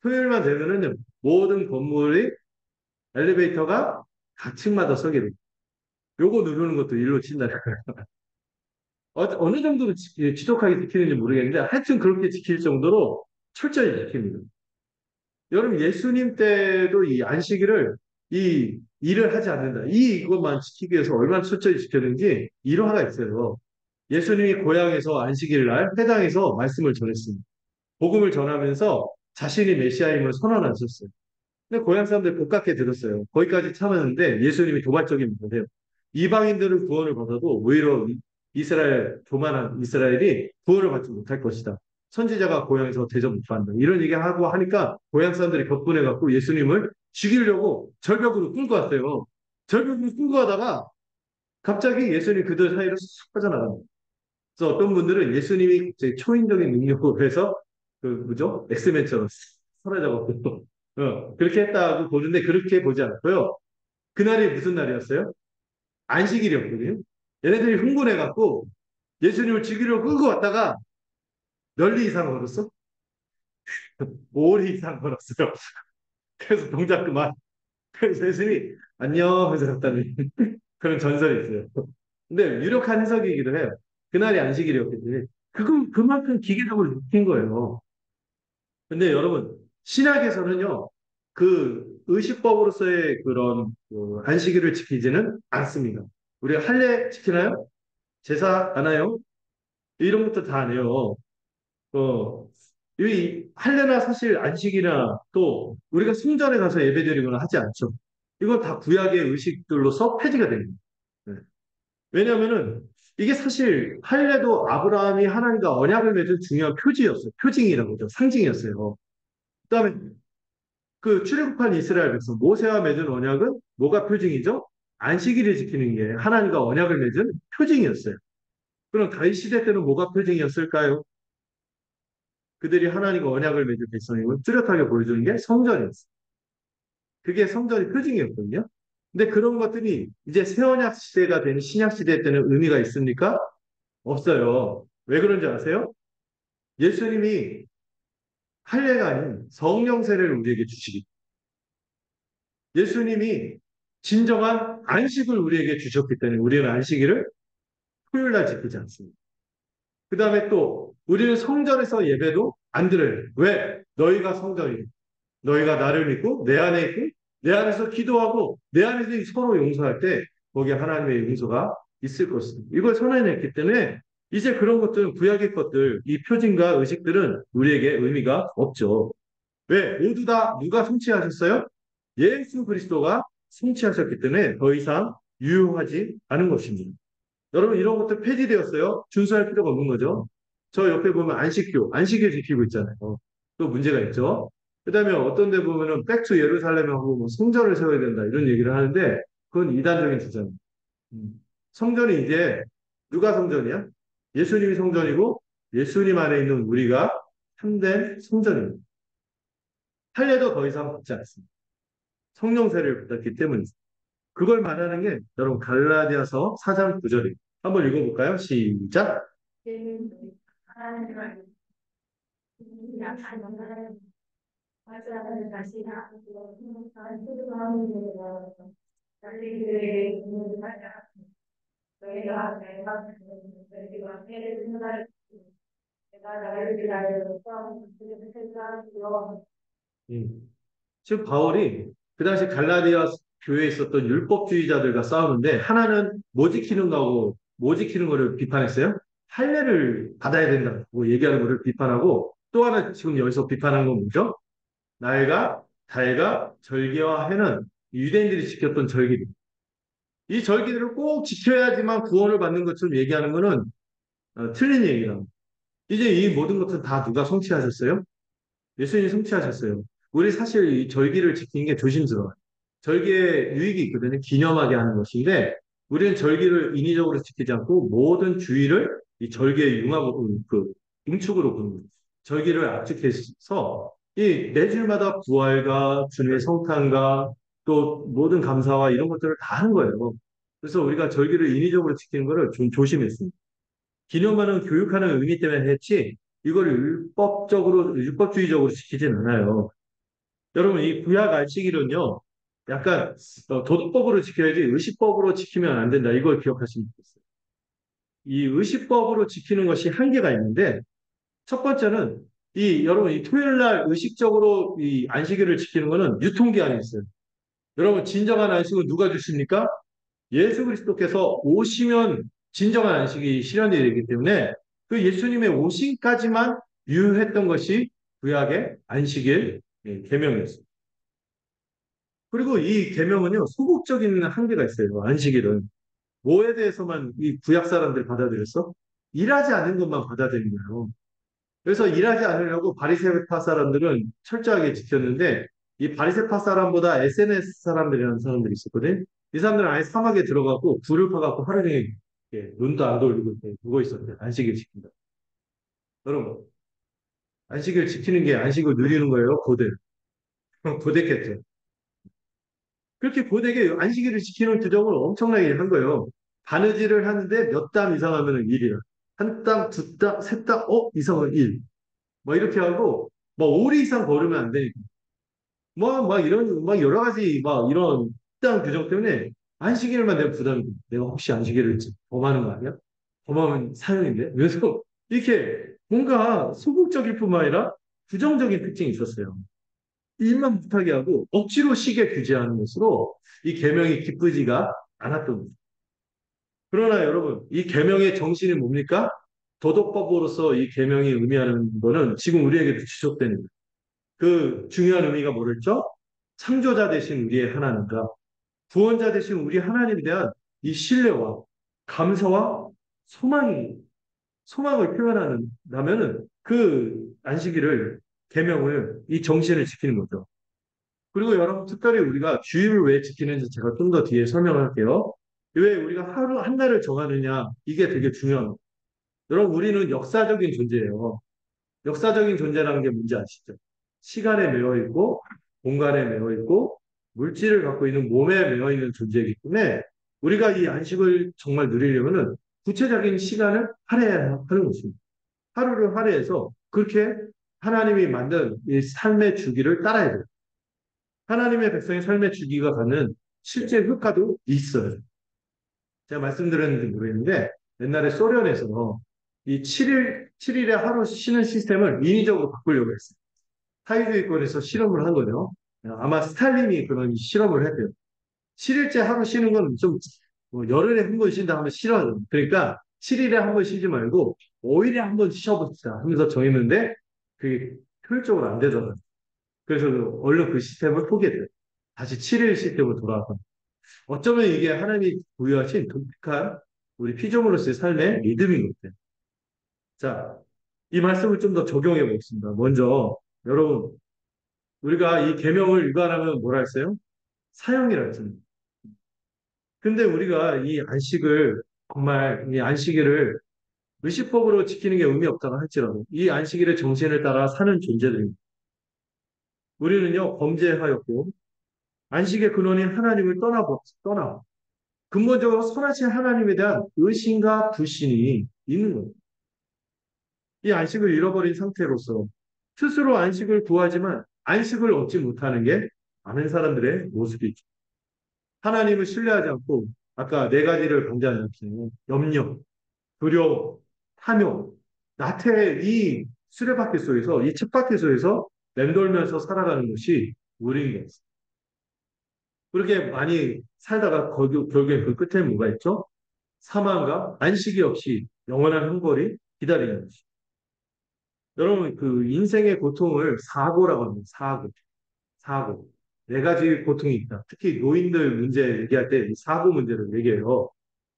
Speaker 1: 토요일만 되면은 모든 건물이 엘리베이터가 각층마다 서게 돼요. 요거 누르는 것도 일로 친다는 거예요. 어느 정도로 지독하게 지키는지 모르겠는데, 하여튼 그렇게 지킬 정도로 철저히 지킵니다. 여러분, 예수님 때도 이 안식일을 이 일을 하지 않는다. 이것만 지키기 위해서 얼마나 철저히 지켰는지 일화가 있어요. 예수님이 고향에서 안식일 날 회당에서 말씀을 전했습니다. 복음을 전하면서 자신이 메시아임을 선언하셨어요. 근데 고향 사람들 복잡게 들었어요. 거기까지 참았는데 예수님이 도발적인 말을 해요. 이방인들은 구원을 받아도 오히려 이스라엘, 교만한 이스라엘이 구원을 받지 못할 것이다. 선지자가 고향에서 대접 못 받는다. 이런 얘기하고 하니까 고향 사람들이 격분해갖고 예수님을 죽이려고 절벽으로 끌고 왔어요. 절벽으로 끌고 가다가 갑자기 예수님 그들 사이로 쑥 빠져나갑니다. 그래서 어떤 분들은 예수님이 초인적인 능력으로 해서 그 뭐죠? 엑스맨처럼 사라져갖고 그렇게 했다고 보는데 그렇게 보지 않고요. 그날이 무슨 날이었어요? 안식일이었거든요. 얘네들이 흥분해갖고 예수님을 죽이려고 끌고 왔다가 널리 이상 걸었어? 5리 이상 걸었어요. 그래서 동작 그만. 그래서 예수님이 안녕 해서 갔다는 그런 전설이 있어요. 근데 유력한 해석이기도 해요. 그날이 안식일이었기 때문에 그만큼 기계적으로 느낀 거예요. 근데 여러분 신약에서는요 그 의식법으로서의 그런 안식일을 지키지는 않습니다. 우리 할례 지키나요? 제사 안 해요? 이런 것도 다 안 해요. 어, 이 할례나 사실 안식이나 또 우리가 성전에 가서 예배드리거나 하지 않죠. 이건 다 구약의 의식들로서 폐지가 됩니다. 네. 왜냐하면은 이게 사실 할례도 아브라함이 하나님과 언약을 맺은 중요한 표지였어요. 표징이라고 하죠. 상징이었어요. 그다음에 그 출애굽한 이스라엘 백성 모세와 맺은 언약은 뭐가 표징이죠? 안식일을 지키는 게 하나님과 언약을 맺은 표징이었어요. 그럼 다윗 시대 때는 뭐가 표징이었을까요? 그들이 하나님과 언약을 맺은 백성임을 뚜렷하게 보여주는 게 성전이었어요. 그게 성전의 표징이었거든요. 근데 그런 것들이 이제 새언약 시대가 되는 신약 시대 때는 의미가 있습니까? 없어요. 왜 그런지 아세요? 예수님이 할례가 아닌 성령 세례를 우리에게 주시기. 예수님이 진정한 안식을 우리에게 주셨기 때문에 우리는 안식일을 토요일 날 지키지 않습니다. 그 다음에 또 우리는 성전에서 예배도 안 드려요. 왜? 너희가 성전이니. 너희가 나를 믿고 내 안에 있고 내 안에서 기도하고 내 안에서 서로 용서할 때 거기에 하나님의 용서가 있을 것입니다. 이걸 선언했기 때문에 이제 그런 것들은 구약의 것들, 이 표징과 의식들은 우리에게 의미가 없죠. 왜? 모두 다 누가 성취하셨어요? 예수 그리스도가 성취하셨기 때문에 더 이상 유효하지 않은 것입니다. 여러분 이런 것들 폐지되었어요. 준수할 필요가 없는 거죠. 저 옆에 보면 안식교, 안식일 지키고 있잖아요. 또 문제가 있죠. 그다음에 어떤 데 보면은 백투 예루살렘 하고 뭐 성전을 세워야 된다 이런 얘기를 하는데 그건 이단적인 주장입니다. 음. 성전이 이제 누가 성전이야? 예수님이 성전이고 예수님 안에 있는 우리가 참된 성전입니다. 할례도 더 이상 받지 않습니다. 성령세를 받았기 때문에 그걸 말하는 게 여러분 갈라디아서 4장 9절입니다. 한번 읽어볼까요? 시작. 음. 지금 바울이 그 당시 갈라디아 교회에 있었던 율법주의자들과 싸우는데 하나는 뭐 지키는 거고 뭐 지키는 거를 비판했어요? 할례를 받아야 된다고 얘기하는 거를 비판하고 또 하나 지금 여기서 비판한 건 뭐죠? 날과 달과 절기와 해는 유대인들이 지켰던 절기. 이 절기들을 꼭 지켜야지만 구원을 받는 것처럼 얘기하는 거는 틀린 얘기다. 이제 이 모든 것은 다 누가 성취하셨어요? 예수님이 성취하셨어요. 우리 사실 이 절기를 지키는 게 조심스러워요. 절기에 유익이 있거든요. 기념하게 하는 것인데 우리는 절기를 인위적으로 지키지 않고 모든 주의를 이 절기의 융합, 응축으로 보는 거예요. 절기를 압축해서 이 매주마다 부활과 주님의 성탄과 또 모든 감사와 이런 것들을 다 하는 거예요. 그래서 우리가 절기를 인위적으로 지키는 것을 좀 조심했습니다. 기념하는 교육하는 의미 때문에 했지 이거를 율법주의적으로 지키진 않아요. 여러분 이 구약 안식일은요. 약간 도덕법으로 지켜야지 의식법으로 지키면 안 된다. 이걸 기억하시면 좋겠어요. 이 의식법으로 지키는 것이 한계가 있는데 첫 번째는 이 여러분 이 토요일 날 의식적으로 이 안식일을 지키는 것은 유통기한이 있어요. 여러분 진정한 안식은 누가 주십니까? 예수 그리스도께서 오시면 진정한 안식이 실현이 되기 때문에 그 예수님의 오심까지만 유효했던 것이 구약의 안식일 계명이었습니다. 그리고 이 계명은요 소극적인 한계가 있어요. 안식일은 뭐에 대해서만 이 구약 사람들이 받아들였어? 일하지 않는 것만 받아들인 거예요. 그래서 일하지 않으려고 바리새파 사람들은 철저하게 지켰는데 이 바리새파 사람보다 SNS 사람들이라는 사람들이 있었거든. 이 사람들은 아예 사막에 들어가고 불을 파갖고 하루 종일 눈도 안 돌리고 누워 있었대. 안식일 지킨다. 여러분 안식일 지키는 게 안식을 누리는 거예요. 고대. 고대겠죠. 그렇게 고되게 안식일을 지키는 규정을 엄청나게 한 거예요. 바느질을 하는데 몇 땀 이상 하면 1이야. 한 땀, 두 땀, 세 땀, 이상은 1. 뭐 이렇게 하고, 뭐 5리 이상 걸으면 안 되니까. 막 여러 가지, 막 이런 특단 규정 때문에 안식일만 내가 부담이 돼. 내가 혹시 안식일을 범하는 거 아니야? 범하면 사형인데? 그래서 이렇게 뭔가 소극적일 뿐만 아니라 부정적인 특징이 있었어요. 일만 못하게 하고 억지로 쉬게 규제하는 것으로 이 계명이 기쁘지가 않았던 거죠. 그러나 여러분, 이 계명의 정신이 뭡니까? 도덕법으로서 이 계명이 의미하는 거는 지금 우리에게도 지속되는 거예요. 그 중요한 의미가 뭐랬죠? 창조자 되신 우리의 하나님과 구원자 되신 우리 하나님에 대한 이 신뢰와 감사와 소망이 소망을 표현하는 그 안식일을 계명을 이 정신을 지키는 거죠. 그리고 여러분, 특별히 우리가 주일을 왜 지키는지 제가 좀 더 뒤에 설명을 할게요. 왜 우리가 하루 한 날을 정하느냐, 이게 되게 중요합니다. 여러분, 우리는 역사적인 존재예요. 역사적인 존재라는 게 뭔지 아시죠? 시간에 매여 있고, 공간에 매여 있고, 물질을 갖고 있는 몸에 매여 있는 존재이기 때문에 우리가 이 안식을 정말 누리려면은 구체적인 시간을 할애해야 하는 것입니다. 하루를 할애해서 그렇게 하나님이 만든 이 삶의 주기를 따라야 돼요. 하나님의 백성의 삶의 주기가 갖는 실제 효과도 있어요. 제가 말씀드렸는지 모르겠는데 옛날에 소련에서 이 7일에 하루 쉬는 시스템을 인위적으로 바꾸려고 했어요. 사회주의권에서 실험을 한 거죠. 아마 스탈린이 그런 실험을 했대요. 7일째 하루 쉬는 건 좀, 열흘에 한 번 쉰다 하면 싫어요. 그러니까 7일에 한 번 쉬지 말고 5일에 한 번 쉬어봅시다 하면서 정했는데 그게 효율적으로 안 되더라고요. 그래서 얼른 그 시스템을 포기했대요. 다시 7일 시스템으로 돌아와서. 어쩌면 이게 하나님이 부여하신 독특한 우리 피조물로서의 삶의 리듬인 것 같아요. 자, 이 말씀을 좀 더 적용해 보겠습니다. 먼저, 여러분, 우리가 이 계명을 위반하면 뭐라 했어요? 사형이라 했잖아요. 근데 우리가 이 안식을 정말 이 안식일을 의식법으로 지키는 게 의미 없다고 할지라도 이 안식일의 정신을 따라 사는 존재들입니다. 우리는요 범죄하였고 안식의 근원인 하나님을 떠나 근본적으로 선하신 하나님에 대한 의심과 불신이 있는 겁니다. 이 안식을 잃어버린 상태로서 스스로 안식을 구하지만 안식을 얻지 못하는 게 많은 사람들의 모습이죠. 하나님을 신뢰하지 않고 아까 네 가지를 강조하셨어요. 염려, 두려움, 탐욕, 나태의 이 수레바퀴 속에서, 이 쳇바퀴 속에서 맴돌면서 살아가는 것이 우리인 것 같습니다. 그렇게 많이 살다가 결국에 그 끝에 뭐가 있죠? 사망과 안식이 없이 영원한 형벌이 기다리는 것이. 여러분, 그 인생의 고통을 사고라고 합니다. 사고. 사고. 네 가지 고통이 있다. 특히 노인들 문제 얘기할 때 사고 문제를 얘기해요.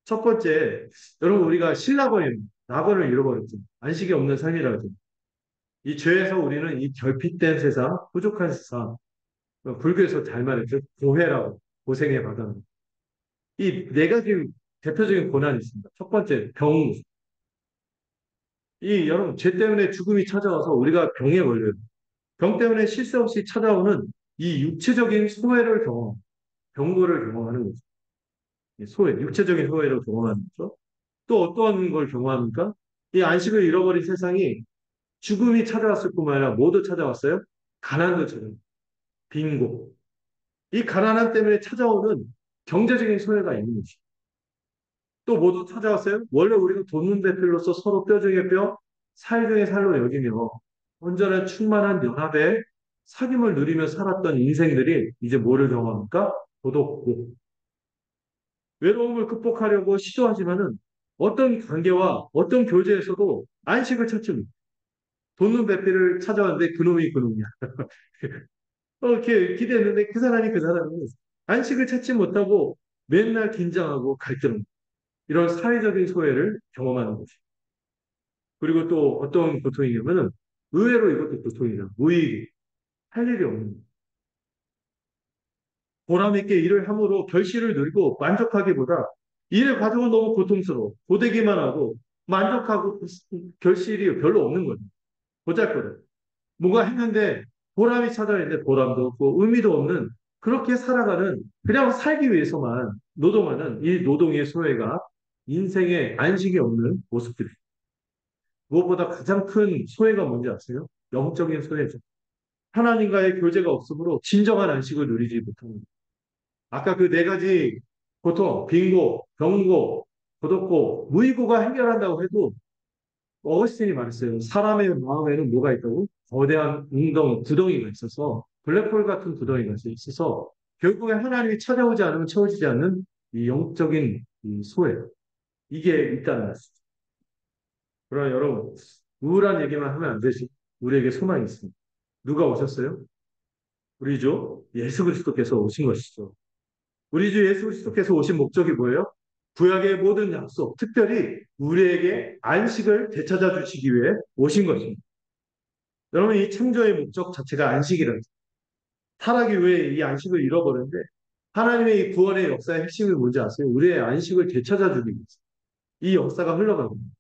Speaker 1: 첫 번째, 여러분 우리가 신라버림, 낙원을 잃어버렸죠. 안식이 없는 삶이라죠. 이 죄에서 우리는 이 결핍된 세상, 부족한 세상, 불교에서 잘 말했죠. 고해라고, 고생의 바다. 이 네 가지 대표적인 고난이 있습니다. 첫 번째, 병. 이 여러분, 죄 때문에 죽음이 찾아와서 우리가 병에 걸려요. 병 때문에 쉴 새 없이 찾아오는 이 육체적인 소외를 병고를 경험하는 거죠. 소외, 육체적인 소외를 경험하는 거죠. 또 어떤 걸 경험합니까? 이 안식을 잃어버린 세상이 죽음이 찾아왔을 뿐만 아니라 모두 찾아왔어요. 가난도 찾아왔어요. 빈곤. 이 가난함 때문에 찾아오는 경제적인 소외가 있는 것이. 또 모두 찾아왔어요. 원래 우리가 돕는 대필로서 서로 뼈중에 뼈, 살 중에 살로 여기며 온전한 충만한 연합의 사귐을 누리며 살았던 인생들이 이제 뭐를 경험합니까? 고독고 외로움을 극복하려고 시도하지만은 어떤 관계와 어떤 교제에서도 안식을 찾지 못해요. 돕는 배필을 찾아왔는데 그놈이 그놈이야. 이렇게 기대했는데 그 사람이 그 사람은 안식을 찾지 못하고 맨날 긴장하고 갈등, 이런 사회적인 소외를 경험하는 거죠. 그리고 또 어떤 고통이냐면은 의외로 이것도 고통이죠. 무의, 할 일이 없는. 보람 있게 일을 함으로 결실을 누리고 만족하기보다 일의 과정은 너무 고통스러워. 고되기만 하고 만족하고 결실이 별로 없는 거죠. 보잘것없. 뭐가 했는데 보람이 찾아있는데 보람도 없고 의미도 없는 그렇게 살아가는 그냥 살기 위해서만 노동하는 이 노동의 소외가 인생의 안식이 없는 모습들입니다. 무엇보다 가장 큰 소외가 뭔지 아세요? 영적인 소외죠. 하나님과의 교제가 없으므로 진정한 안식을 누리지 못합니다. 아까 그 네 가지 고통, 빈고, 병고, 고독고, 무의고가 해결한다고 해도 어거스틴이 말했어요. 사람의 마음에는 뭐가 있다고? 거대한 구덩이가 있어서 블랙홀 같은 구덩이가 있어서 결국에 하나님이 찾아오지 않으면 채워지지 않는 이 영적인 이 소외 이게 있다는 말씀. 그러나 여러분 우울한 얘기만 하면 안 되지. 우리에게 소망이 있습니다. 누가 오셨어요? 우리 주 예수 그리스도께서 오신 것이죠. 우리 주 예수 그리스도께서 오신 목적이 뭐예요? 구약의 모든 약속, 특별히 우리에게 안식을 되찾아 주시기 위해 오신 것입니다. 여러분, 이 창조의 목적 자체가 안식이라는 거예요. 타락이 왜 이 안식을 잃어버렸는데 하나님의 이 구원의 역사의 핵심이 뭔지 아세요? 우리의 안식을 되찾아 주기 위해서 이 역사가 흘러가고 있습니다.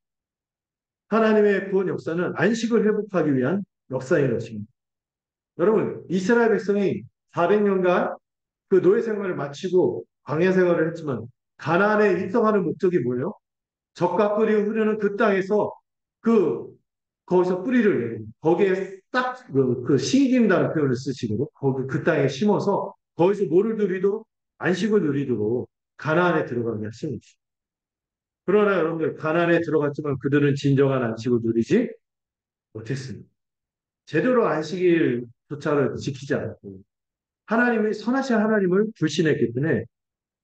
Speaker 1: 하나님의 구원 역사는 안식을 회복하기 위한 역사인 것입니다. 여러분, 이스라엘 백성이 400년간 그 노예 생활을 마치고 광야 생활을 했지만 가나안에 입성하는 목적이 뭐예요? 적과 꿀이 흐르는 그 땅에서 그 거기서 뿌리를 내고 거기에 딱그 심긴다는 표현을 쓰시고 거기 그 땅에 심어서 거기서 뭐를 누리도록 안식을 누리도록 가나안에 들어가게 하신 것이죠. 그러나 여러분들 가나안에 들어갔지만 그들은 진정한 안식을 누리지 못했습니다. 제대로 안식일 안식조차를 지키지 않고 하나님이 선하신 하나님을 불신했기 때문에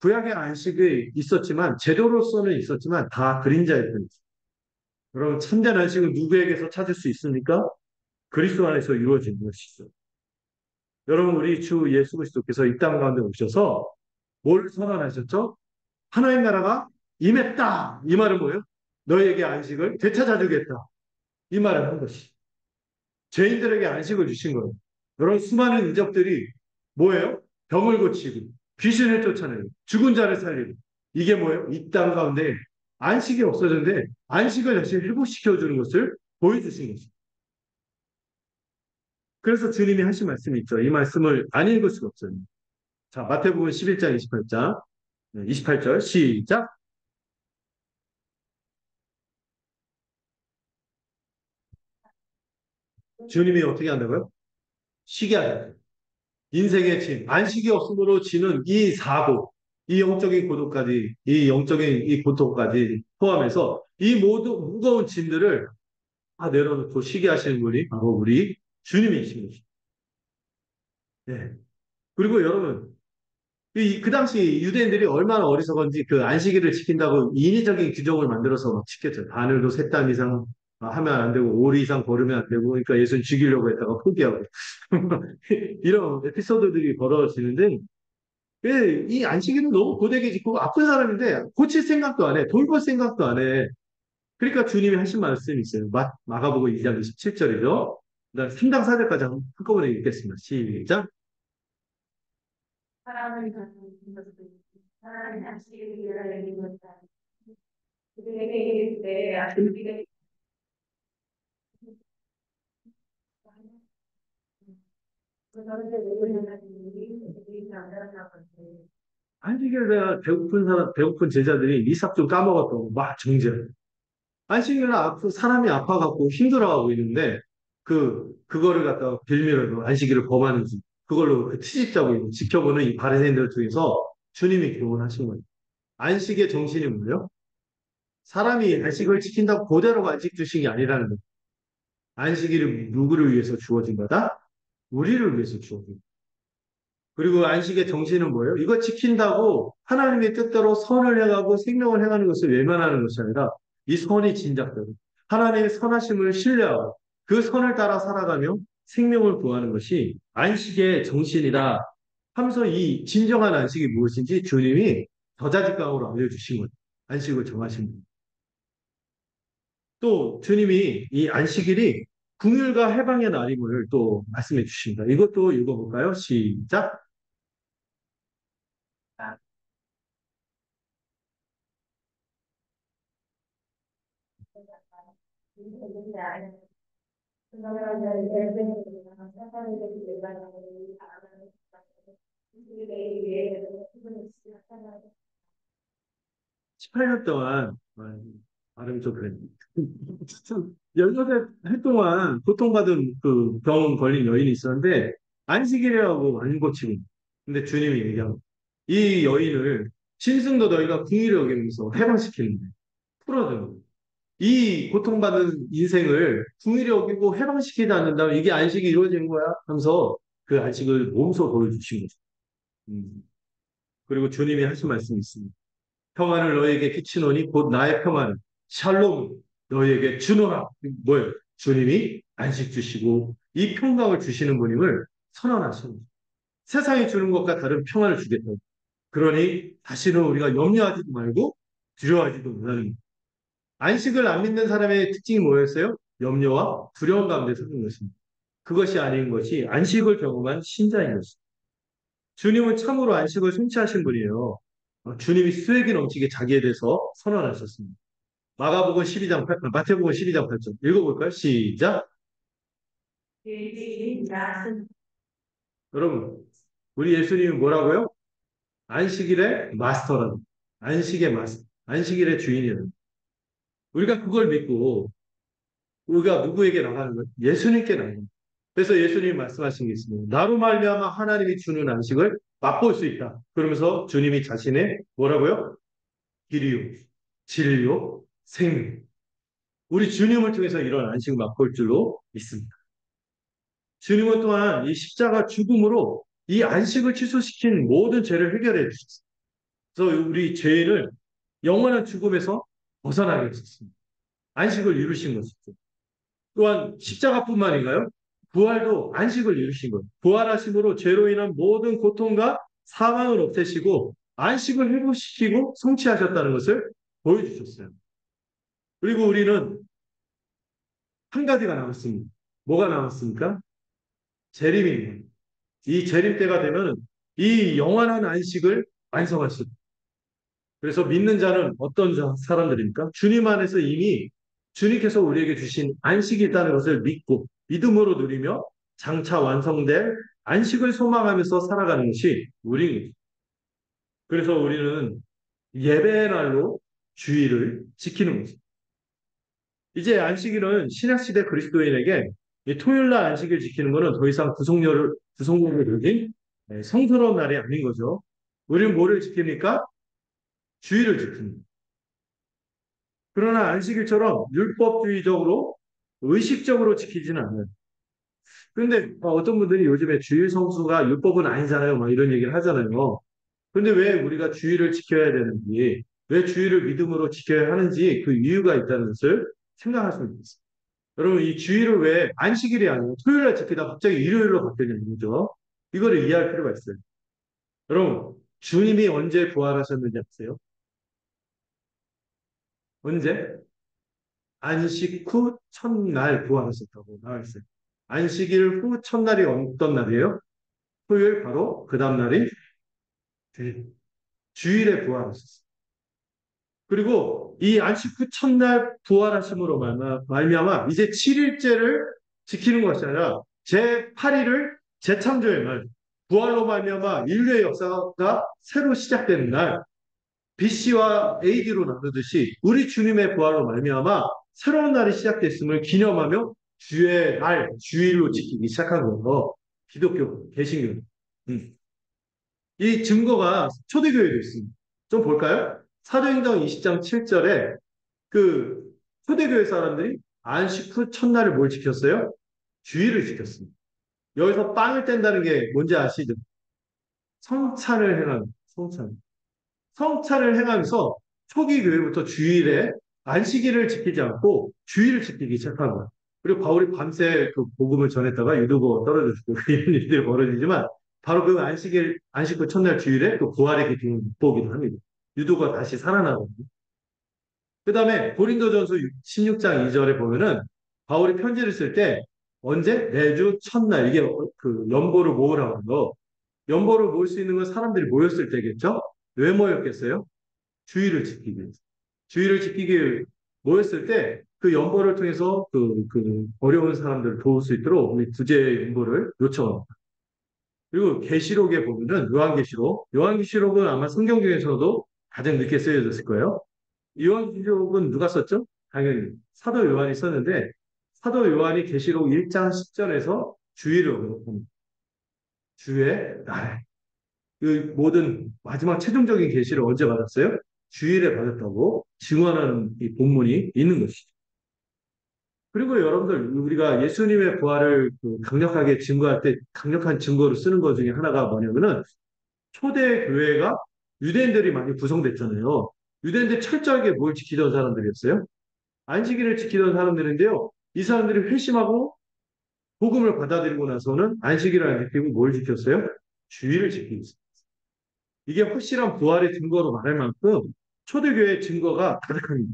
Speaker 1: 구약의 안식이 있었지만 제도로서는 있었지만 다 그림자일 뿐이죠. 여러분 참된 안식은 누구에게서 찾을 수 있습니까? 그리스도 안에서 이루어지는 것이죠. 여러분 우리 주 예수 그리스도께서 이 땅 가운데 오셔서 뭘 선언하셨죠? 하나님 나라가 임했다. 이 말은 뭐예요? 너희에게 안식을 되찾아주겠다. 이 말을 한 것이. 죄인들에게 안식을 주신 거예요. 여러분 수많은 인적들이 뭐예요? 병을 고치고 귀신을 쫓아내고 죽은 자를 살리고 이게 뭐예요? 이 땅 가운데 안식이 없어졌는데 안식을 다시 회복시켜 주는 것을 보여주신 것입니다. 그래서 주님이 하신 말씀이 있죠. 이 말씀을 안 읽을 수가 없어요. 자, 마태복음 11장 28장 28절 시작. 주님이 어떻게 한다고요? 쉬게 하다. 인생의 짐, 안식이 없음으로 지는 이 사고, 이 영적인 고독까지, 이 영적인 이 고통까지 포함해서 이 모두 무거운 짐들을 다 내려놓고 쉬게 하시는 분이 바로 우리 주님이신 것입니다. 네. 그리고 여러분, 그 당시 유대인들이 얼마나 어리석은지 그 안식일을 지킨다고 인위적인 규정을 만들어서 막 지켰죠. 바늘도 셋땀 이상 하면 안 되고, 오리 이상 걸으면 안 되고, 그러니까 예수는 죽이려고 했다가 포기하고. 이런 에피소드들이 벌어지는데, 이 안식일은 너무 고되게 짓고 아픈 사람인데 고칠 생각도 안 해. 돌볼 생각도 안 해. 그러니까 주님이 하신 말씀이 있어요. 마가복음 2장 27절이죠. 그다음 3장 4절까지 한꺼번에 읽겠습니다. 시작.
Speaker 2: 사람을 갖는 것은 하나님 안식일을 위하여 이루었다. 그들에게 이를 때 안식일에 그들을 외우려는 일이 그들이 남자라고 하는데
Speaker 1: 안식일에 대한 배고픈 제자들이 이삭 좀 까먹었다고 막 정죄를. 안식일은 사람이 아파갖고 힘들어하고 있는데 그거를 갖다가 빌미로 안식일을 범하는지 그걸로 그 트집 잡고 지켜보는 이 바리새인들 중에서 주님이 교훈하신 거예요. 안식의 정신이 뭐예요? 사람이 안식을 지킨다고 그대로 안식 주신 게 아니라는 거예요. 안식일은 누구를 위해서 주어진 거다? 우리를 위해서 주어진 거다. 그리고 안식의 정신은 뭐예요? 이거 지킨다고 하나님의 뜻대로 선을 행하고 생명을 행하는 것을 외면하는 것이 아니라 이 선이 진작대로 하나님의 선하심을 신뢰하고 그 선을 따라 살아가며 생명을 구하는 것이 안식의 정신이다 하면서 이 진정한 안식이 무엇인지 주님이 저자직강으로 알려주신 거예요. 안식을 정하신 분. 또 주님이 이 안식일이 긍휼과 해방의 날임을 또 말씀해 주십니다. 이것도 읽어볼까요? 시작.
Speaker 2: 있는데 아니면 그러면 예배는 사람들이 일반적으로 다른 우리의 위에 수분을 시작하는
Speaker 1: 18년 동안, 발음이 좀 그랬네. 18해 동안 고통받은 그 병 걸린 여인이 있었는데, 안식일이라고 안 고치고. 근데 주님이 얘기하고, 이 여인을 짐승도 너희가 궁일을 여기면서 해방시키는데, 풀어주는 이 고통받은 인생을 궁일이 여기고 해방시키지 않는다면 이게 안식이 이루어지는 거야? 하면서 그 안식을 몸소 보여주신 거죠. 음. 그리고 주님이 하신 말씀이 있습니다. 평안을 너에게 끼치노니 곧 나의 평안을 샬롬 너에게 주노라. 뭐예요? 주님이 안식 주시고 이 평강을 주시는 분임을 선언하시는 거죠. 세상이 주는 것과 다른 평안을 주겠다. 그러니 다시는 우리가 염려하지도 말고 두려워하지도 말라는 거예요. 안식을 안 믿는 사람의 특징이 뭐였어요? 염려와 두려움 가운데 사는 것입니다. 그것이 아닌 것이 안식을 경험한 신자인 것입니다. 주님은 참으로 안식을 성취하신 분이에요. 주님이 수액이 넘치게 자기에 대해서 선언하셨습니다. 마태복음 12장 8절. 읽어볼까요? 시작.
Speaker 2: 일이 나은
Speaker 1: 여러분, 우리 예수님이 뭐라고요? 안식일의 마스터라는, 안식의 마스터, 안식일의 주인이라는. 우리가 그걸 믿고, 우리가 누구에게 나가는 거예요? 예수님께 나가는 거예요. 그래서 예수님이 말씀하신 게 있습니다. 나로 말미암아 하나님이 주는 안식을 맛볼 수 있다. 그러면서 주님이 자신의 뭐라고요? 길이요, 진리요, 생명. 우리 주님을 통해서 이런 안식을 맛볼 줄로 믿습니다. 주님은 또한 이 십자가 죽음으로 이 안식을 취소시킨 모든 죄를 해결해 주셨어요. 그래서 우리 죄인을 영원한 죽음에서 벗어나게 하셨습니다. 안식을 이루신 것이죠. 또한 십자가뿐만인가요? 부활도 안식을 이루신 거예요. 부활하심으로 죄로 인한 모든 고통과 사망을 없애시고 안식을 회복시키고 성취하셨다는 것을 보여주셨어요. 그리고 우리는 한 가지가 남았습니다. 뭐가 남았습니까? 재림입니다. 이 재림 때가 되면 이 영원한 안식을 완성할 수 있다. 그래서 믿는 자는 어떤 사람들입니까? 주님 안에서 이미 주님께서 우리에게 주신 안식이 있다는 것을 믿고 믿음으로 누리며 장차 완성될 안식을 소망하면서 살아가는 것이 우리입니다. 그래서 우리는 예배날로 주의를 지키는 것입니다. 이제 안식일은 신약시대 그리스도인에게 이 토요일날 안식일 지키는 것은 더 이상 구속력을 누린 성스러운 날이 아닌 거죠. 우리는 뭐를 지킵니까? 주의를 지킵니다. 그러나 안식일처럼 율법주의적으로 의식적으로 지키지는 않아요. 그런데 어떤 분들이 요즘에 주일 성수가 율법은 아니잖아요. 막 이런 얘기를 하잖아요. 그런데 왜 우리가 주일을 지켜야 되는지, 왜 주일을 믿음으로 지켜야 하는지 그 이유가 있다는 것을 생각할 수 있습니다. 여러분, 이 주일을 왜 안식일이 아니고 토요일날 지키다 갑자기 일요일로 바뀌었냐는 거죠. 이거를 이해할 필요가 있어요. 여러분, 주님이 언제 부활하셨는지 아세요? 언제? 안식 후 첫날 부활하셨다고 나와 있어요. 안식일 후 첫날이 어떤 날이에요? 토요일 바로 그 다음 날이 주일에 부활하셨어요. 그리고 이 안식 후 첫날 부활하심으로 말미암아 이제 7일째를 지키는 것이 아니라 제8일을 재창조의 날, 부활로 말미암아 인류의 역사가 새로 시작되는 날, BC와 AD로 나누듯이 우리 주님의 부활로 말미암아 새로운 날이 시작됐음을 기념하며 주의 날, 주일로 지키기 시작한 거예요. 기독교, 개신교. 음. 이 증거가 초대교회도 있습니다. 좀 볼까요? 사도행전 20장 7절에 그 초대교회 사람들이 안식 후 첫날을 뭘 지켰어요? 주일을 지켰습니다. 여기서 빵을 뗀다는 게 뭔지 아시죠? 성찬을 행한 성찬. 성찬을 행하면서 초기 교회부터 주일에 안식일을 지키지 않고 주일을 지키기 시작한 거예요. 그리고 바울이 밤새 그 복음을 전했다가 유두보가 떨어져 죽고 이런 일들이 벌어지지만 바로 그 안식 후 첫날 주일에 그 부활의 기쁨을 돋보기도 합니다. 유도가 다시 살아나거든요. 그 다음에 고린도전서 16장 2절에 보면은 바울이 편지를 쓸 때 언제? 매주 첫날 이게 그 연보를 모으라고 하는 거. 연보를 모을 수 있는 건 사람들이 모였을 때겠죠? 왜 모였겠어요? 주의를 지키기 위해서. 주의를 지키기 위해 모였을 때 그 연보를 통해서 그 어려운 사람들을 도울 수 있도록 우리 구제 연보를 요청합니다. 그리고 계시록에 보면은 요한계시록은 아마 성경 중에서도 가장 늦게 쓰여졌을 거예요. 요한계시록은 누가 썼죠? 당연히 사도 요한이 썼는데 사도 요한이 계시록 1장 10절에서 주의를 언급합니다. 주의 날. 그 모든 마지막 최종적인 계시를 언제 받았어요? 주일에 받았다고 증언하는 이 본문이 있는 것이죠. 그리고 여러분들 우리가 예수님의 부활을 강력하게 증거할 때 강력한 증거로 쓰는 것 중에 하나가 뭐냐면은 초대 교회가 유대인들이 많이 구성됐잖아요. 유대인들 철저하게 뭘 지키던 사람들이었어요? 안식일을 지키던 사람들인데요. 이 사람들이 회심하고 복음을 받아들이고 나서는 안식일을 안 지키고 뭘 지켰어요? 주일을 지키고 있어요. 이게 확실한 부활의 증거로 말할 만큼 초대교회의 증거가 가득합니다.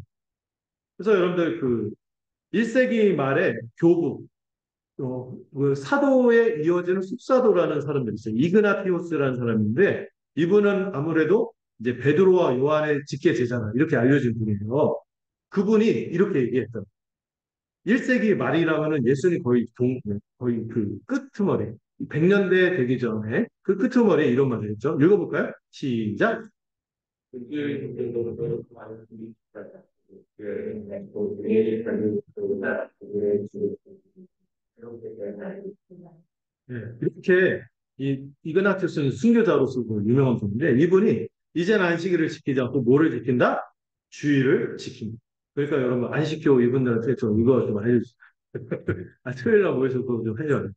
Speaker 1: 그래서 여러분들 그 1세기 말에 교부, 그 사도에 이어지는 숙사도라는 사람들이 있어요. 이그나티오스라는 사람인데 이분은 아무래도 이제 베드로와 요한의 직계 제자나 이렇게 알려진 분이에요. 그분이 이렇게 얘기했던 1세기 말이라면은 예수님 거의 그 끄트머리 100년대 되기 전에 그 끄트머리에 이런 말을 했죠. 읽어볼까요? 시작. 예, 이렇게 이그나티우스는 순교자로서 유명한 분인데 이분이 이제는 안식일을 지키지 않고 뭐를 지킨다? 주의를 지킵니다. 그러니까 여러분 안식교 이분들한테 좀 이거 좀 해주세요. 토요일 날 모여서 그거 좀 해줘요.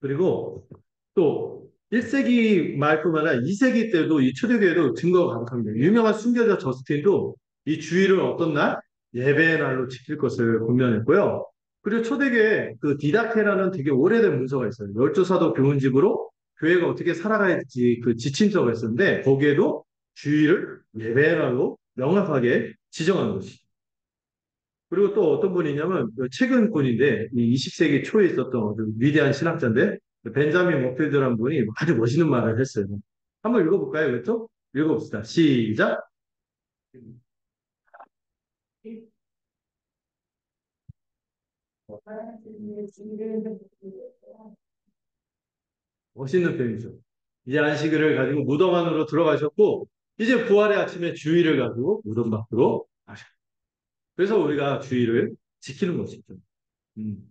Speaker 1: 그리고 또 1세기 말뿐만 아니라 2세기 때도 이 초대교회도 증거가 가득합니다. 유명한 순교자 저스틴도 이 주일을 어떤 날? 예배의 날로 지킬 것을 권면했고요. 그리고 초대교회 그 디다케라는 되게 오래된 문서가 있어요. 열조사도 교훈집으로 교회가 어떻게 살아가야 할지 그 지침서가 있었는데 거기에도 주일을 예배의 날로 명확하게 지정한 것이죠. 그리고 또 어떤 분이냐면 그 최근 분인데 이 20세기 초에 있었던 그 위대한 신학자인데 벤자민 워필드라는 분이 아주 멋있는 말을 했어요. 한번 읽어볼까요? 이것도? 읽어봅시다. 시작. 멋있는 표현이죠. 이제 안식일을 가지고 무덤 안으로 들어가셨고 이제 부활의 아침에 주일을 가지고 무덤 밖으로 가셨고 그래서 우리가 주일을 지키는 것이죠. 음.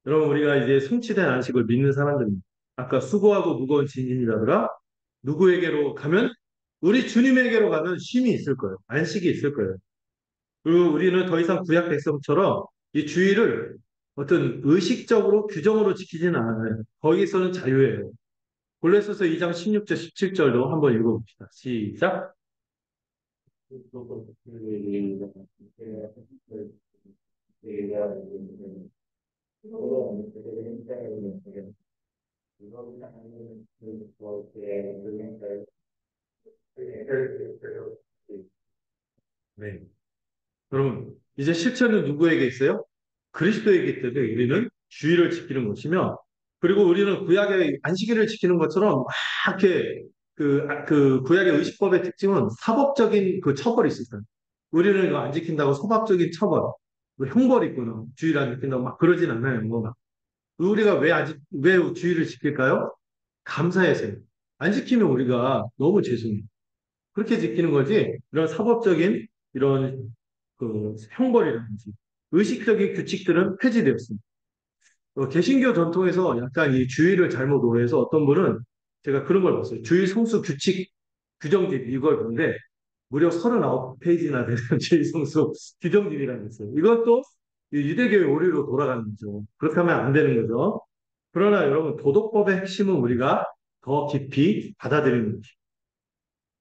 Speaker 1: 여러분 우리가 이제 성취된 안식을 믿는 사람들입니다. 아까 수고하고 무거운 짐이라더라 누구에게로 가면 우리 주님에게로 가면 쉼이 있을 거예요. 안식이 있을 거예요. 그리고 우리는 더 이상 구약 백성처럼 이 주일을 어떤 의식적으로 규정으로 지키지는 않아요. 거기서는 자유예요. 골로새서 2장 16절 17절도 한번 읽어봅시다. 시작. 네. 여러분, 이제 실체는 누구에게 있어요? 그리스도에게 있기 때문에 우리는 주의를 지키는 것이며, 그리고 우리는 구약의 안식일을 지키는 것처럼 막 이렇게 그 구약의 의식법의 특징은 사법적인 그 처벌이 있었어요. 우리는 이거 안 지킨다고 소박적인 처벌, 뭐 형벌이 있거나 주의를 안 지킨다고 막 그러진 않아요. 뭐가. 우리가 왜 주의를 지킬까요? 감사해서요. 안 지키면 우리가 너무 죄송해요. 그렇게 지키는 거지, 이런 사법적인 이런 그 형벌이라든지 의식적인 규칙들은 폐지되었습니다. 개신교 전통에서 약간 이 주의를 잘못 오해해서 어떤 분은 제가 그런 걸 봤어요. 주의 성수 규칙 규정집 이걸 보는데 무려 39페이지나 되는 주의 성수 규정집이라는 게 있어요. 이것도 유대교의 오류로 돌아가는 거죠. 그렇게 하면 안 되는 거죠. 그러나 여러분 도덕법의 핵심은 우리가 더 깊이 받아들이는 거죠.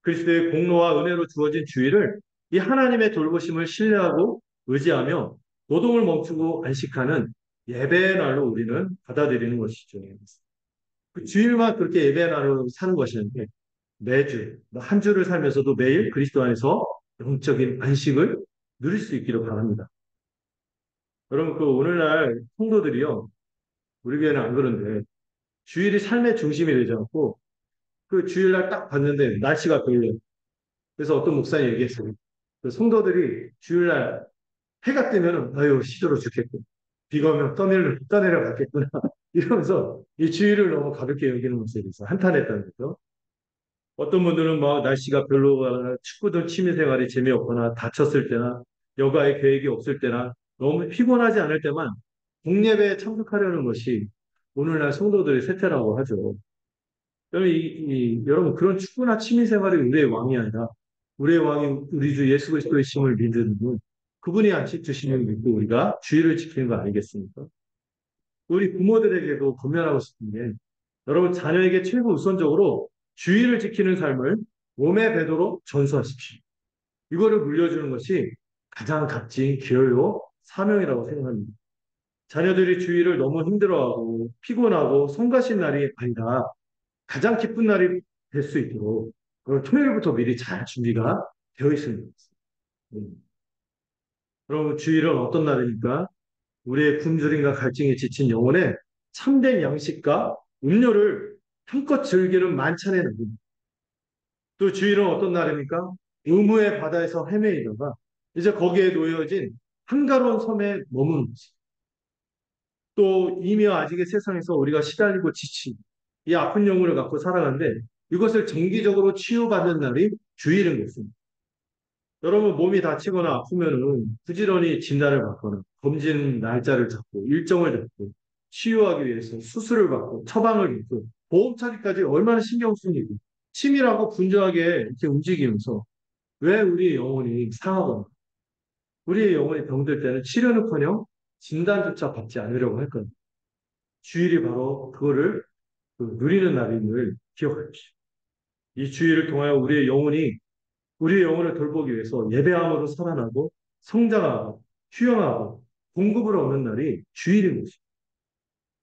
Speaker 1: 그리스도의 공로와 은혜로 주어진 주의를 이 하나님의 돌보심을 신뢰하고 의지하며 노동을 멈추고 안식하는 예배의 날로 우리는 받아들이는 것이죠. 그 주일만 그렇게 예배의 날로 사는 것이는데 매주 한 주를 살면서도 매일 그리스도 안에서 영적인 안식을 누릴 수 있기를 바랍니다. 여러분 그 오늘날 성도들이요 우리 교회는 안 그런데 주일이 삶의 중심이 되지 않고 그 주일날 딱 봤는데 날씨가 별로 그래서 어떤 목사님 얘기했어요. 그 성도들이 주일날 해가 뜨면은 아유 시들어 죽겠고 비가 오면 떠내려갔겠구나 이러면서 이 주일을 너무 가볍게 여기는 모습이 있어 한탄했다는 거죠. 어떤 분들은 막 날씨가 별로거나 축구든 취미 생활이 재미없거나 다쳤을 때나 여가의 계획이 없을 때나 너무 피곤하지 않을 때만 공예배에 참석하려는 것이 오늘날 성도들의 세태라고 하죠. 여러분 그런 축구나 취미 생활이 우리의 왕이 아니라 우리의 왕이 우리 주 예수 그리스도의 심을 믿는 분 그분이 안식 주시는 믿고 우리가 주의를 지키는 거 아니겠습니까? 우리 부모들에게도 권면하고 싶은 게 여러분 자녀에게 최고 우선적으로 주의를 지키는 삶을 몸의 배도로 전수하십시오. 이거를 물려주는 것이 가장 값진 기여요 사명이라고 생각합니다. 자녀들이 주의를 너무 힘들어하고 피곤하고 성가신 날이 아니라 가장 기쁜 날이 될 수 있도록 토요일부터 미리 잘 준비가 되어 있습니다. 음. 그럼 주일은 어떤 날입니까? 우리의 굶주림과 갈증에 지친 영혼에 참된 양식과 음료를 한껏 즐기는 만찬의 날입니다. 또 주일은 어떤 날입니까? 의무의 바다에서 헤매이다가 이제 거기에 놓여진 한가로운 섬에 머무는 것이. 또 이미 아직의 세상에서 우리가 시달리고 지친 이 아픈 영혼을 갖고 살아가는데 이것을 정기적으로 치유받는 날이 주일인 것입니다. 여러분 몸이 다치거나 아프면은 부지런히 진단을 받거나 검진 날짜를 잡고 일정을 잡고 치유하기 위해서 수술을 받고 처방을 받고 보험 처리까지 얼마나 신경 쓰이고 치밀하고 분주하게 이렇게 움직이면서 왜 우리의 영혼이 상하거나 우리의 영혼이 병들 때는 치료는커녕 진단조차 받지 않으려고 할 겁니다. 주일이 바로 그거를 누리는 날임을 기억하십시오. 이 주일을 통하여 우리의 영혼을 돌보기 위해서 예배함으로 살아나고 성장하고 휴영하고 공급을 얻는 날이 주일인 것입니다.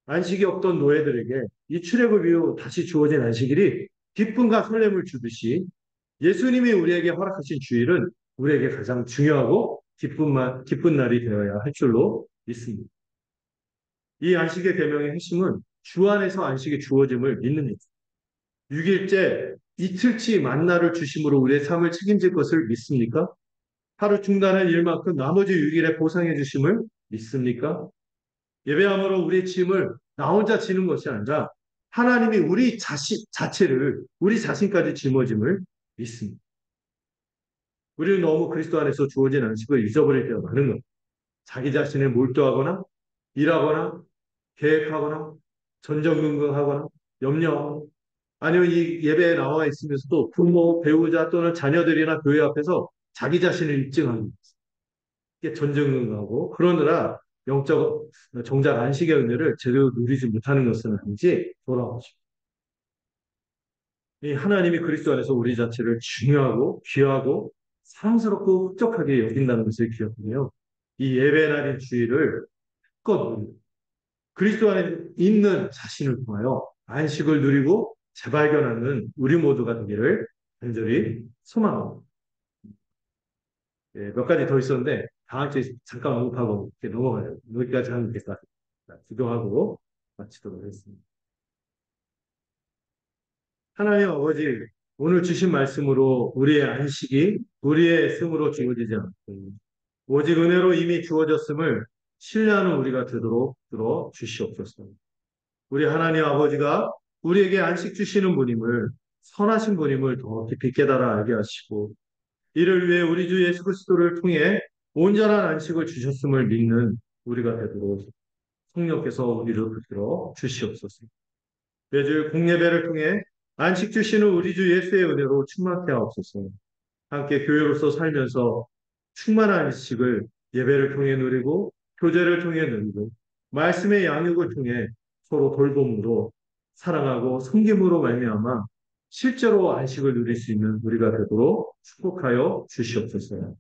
Speaker 1: 안식이 없던 노예들에게 이 출애굽 이후 다시 주어진 안식일이 기쁨과 설렘을 주듯이 예수님이 우리에게 허락하신 주일은 우리에게 가장 중요하고 기쁜 날이 되어야 할 줄로 믿습니다. 이 안식의 계명의 핵심은 주 안에서 안식이 주어짐을 믿는 것. 6일째 이틀치 만나를 주심으로 우리의 삶을 책임질 것을 믿습니까? 하루 중단한 일만큼 나머지 6일에 보상해 주심을 믿습니까? 예배함으로 우리의 짐을 나 혼자 지는 것이 아니라 하나님이 우리 자체를 우리 자신까지 짊어짐을 믿습니다. 우리는 너무 그리스도 안에서 주어진 안식을 잊어버릴 때가 많은 것. 자기 자신을 몰두하거나 일하거나 계획하거나 전전긍긍하거나 염려하거나 아니면 이 예배에 나와 있으면서도 부모, 배우자 또는 자녀들이나 교회 앞에서 자기 자신을 입증하는 게 전전긍긍하고 그러느라 영적 정작 안식의 은혜를 제대로 누리지 못하는 것은 아닌지 돌아보십시오. 이 하나님이 그리스도 안에서 우리 자체를 중요하고 귀하고 사랑스럽고 흡족하게 여긴다는 것을 기억하며 이 예배 날인 주일을 껏 누리고 그리스도 안에 있는 자신을 통하여 안식을 누리고 재발견하는 우리 모두가 되기를 간절히 소망합니다. 예, 몇 가지 더 있었는데 다음 주에 잠깐 언급하고 이렇게 넘어가요. 여기까지 하면 될 것 같습니다. 기도하고 마치도록 하겠습니다. 하나님 아버지, 오늘 주신 말씀으로 우리의 안식이 우리의 승으로 주어지지 않고 오직 은혜로 이미 주어졌음을 신뢰하는 우리가 되도록 들어 주시옵소서. 우리 하나님 아버지가 우리에게 안식 주시는 분임을 선하신 분임을 더 깊이 깨달아 알게 하시고 이를 위해 우리 주 예수 그리스도를 통해 온전한 안식을 주셨음을 믿는 우리가 되도록 성령께서 우리를 붙들어 주시옵소서. 매주 공예배를 통해 안식 주시는 우리 주 예수의 은혜로 충만케 하옵소서. 함께 교회로서 살면서 충만한 안식을 예배를 통해 누리고 교제를 통해 누리고 말씀의 양육을 통해 서로 돌봄으로 사랑하고 섬김으로 말미암아 실제로 안식을 누릴 수 있는 우리가 되도록 축복하여 주시옵소서.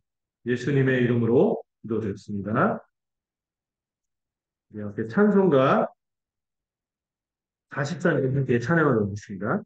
Speaker 1: 예수님의 이름으로 기도드렸습니다. 이렇게 찬송가 44님 함께 찬양을 드리겠습니다.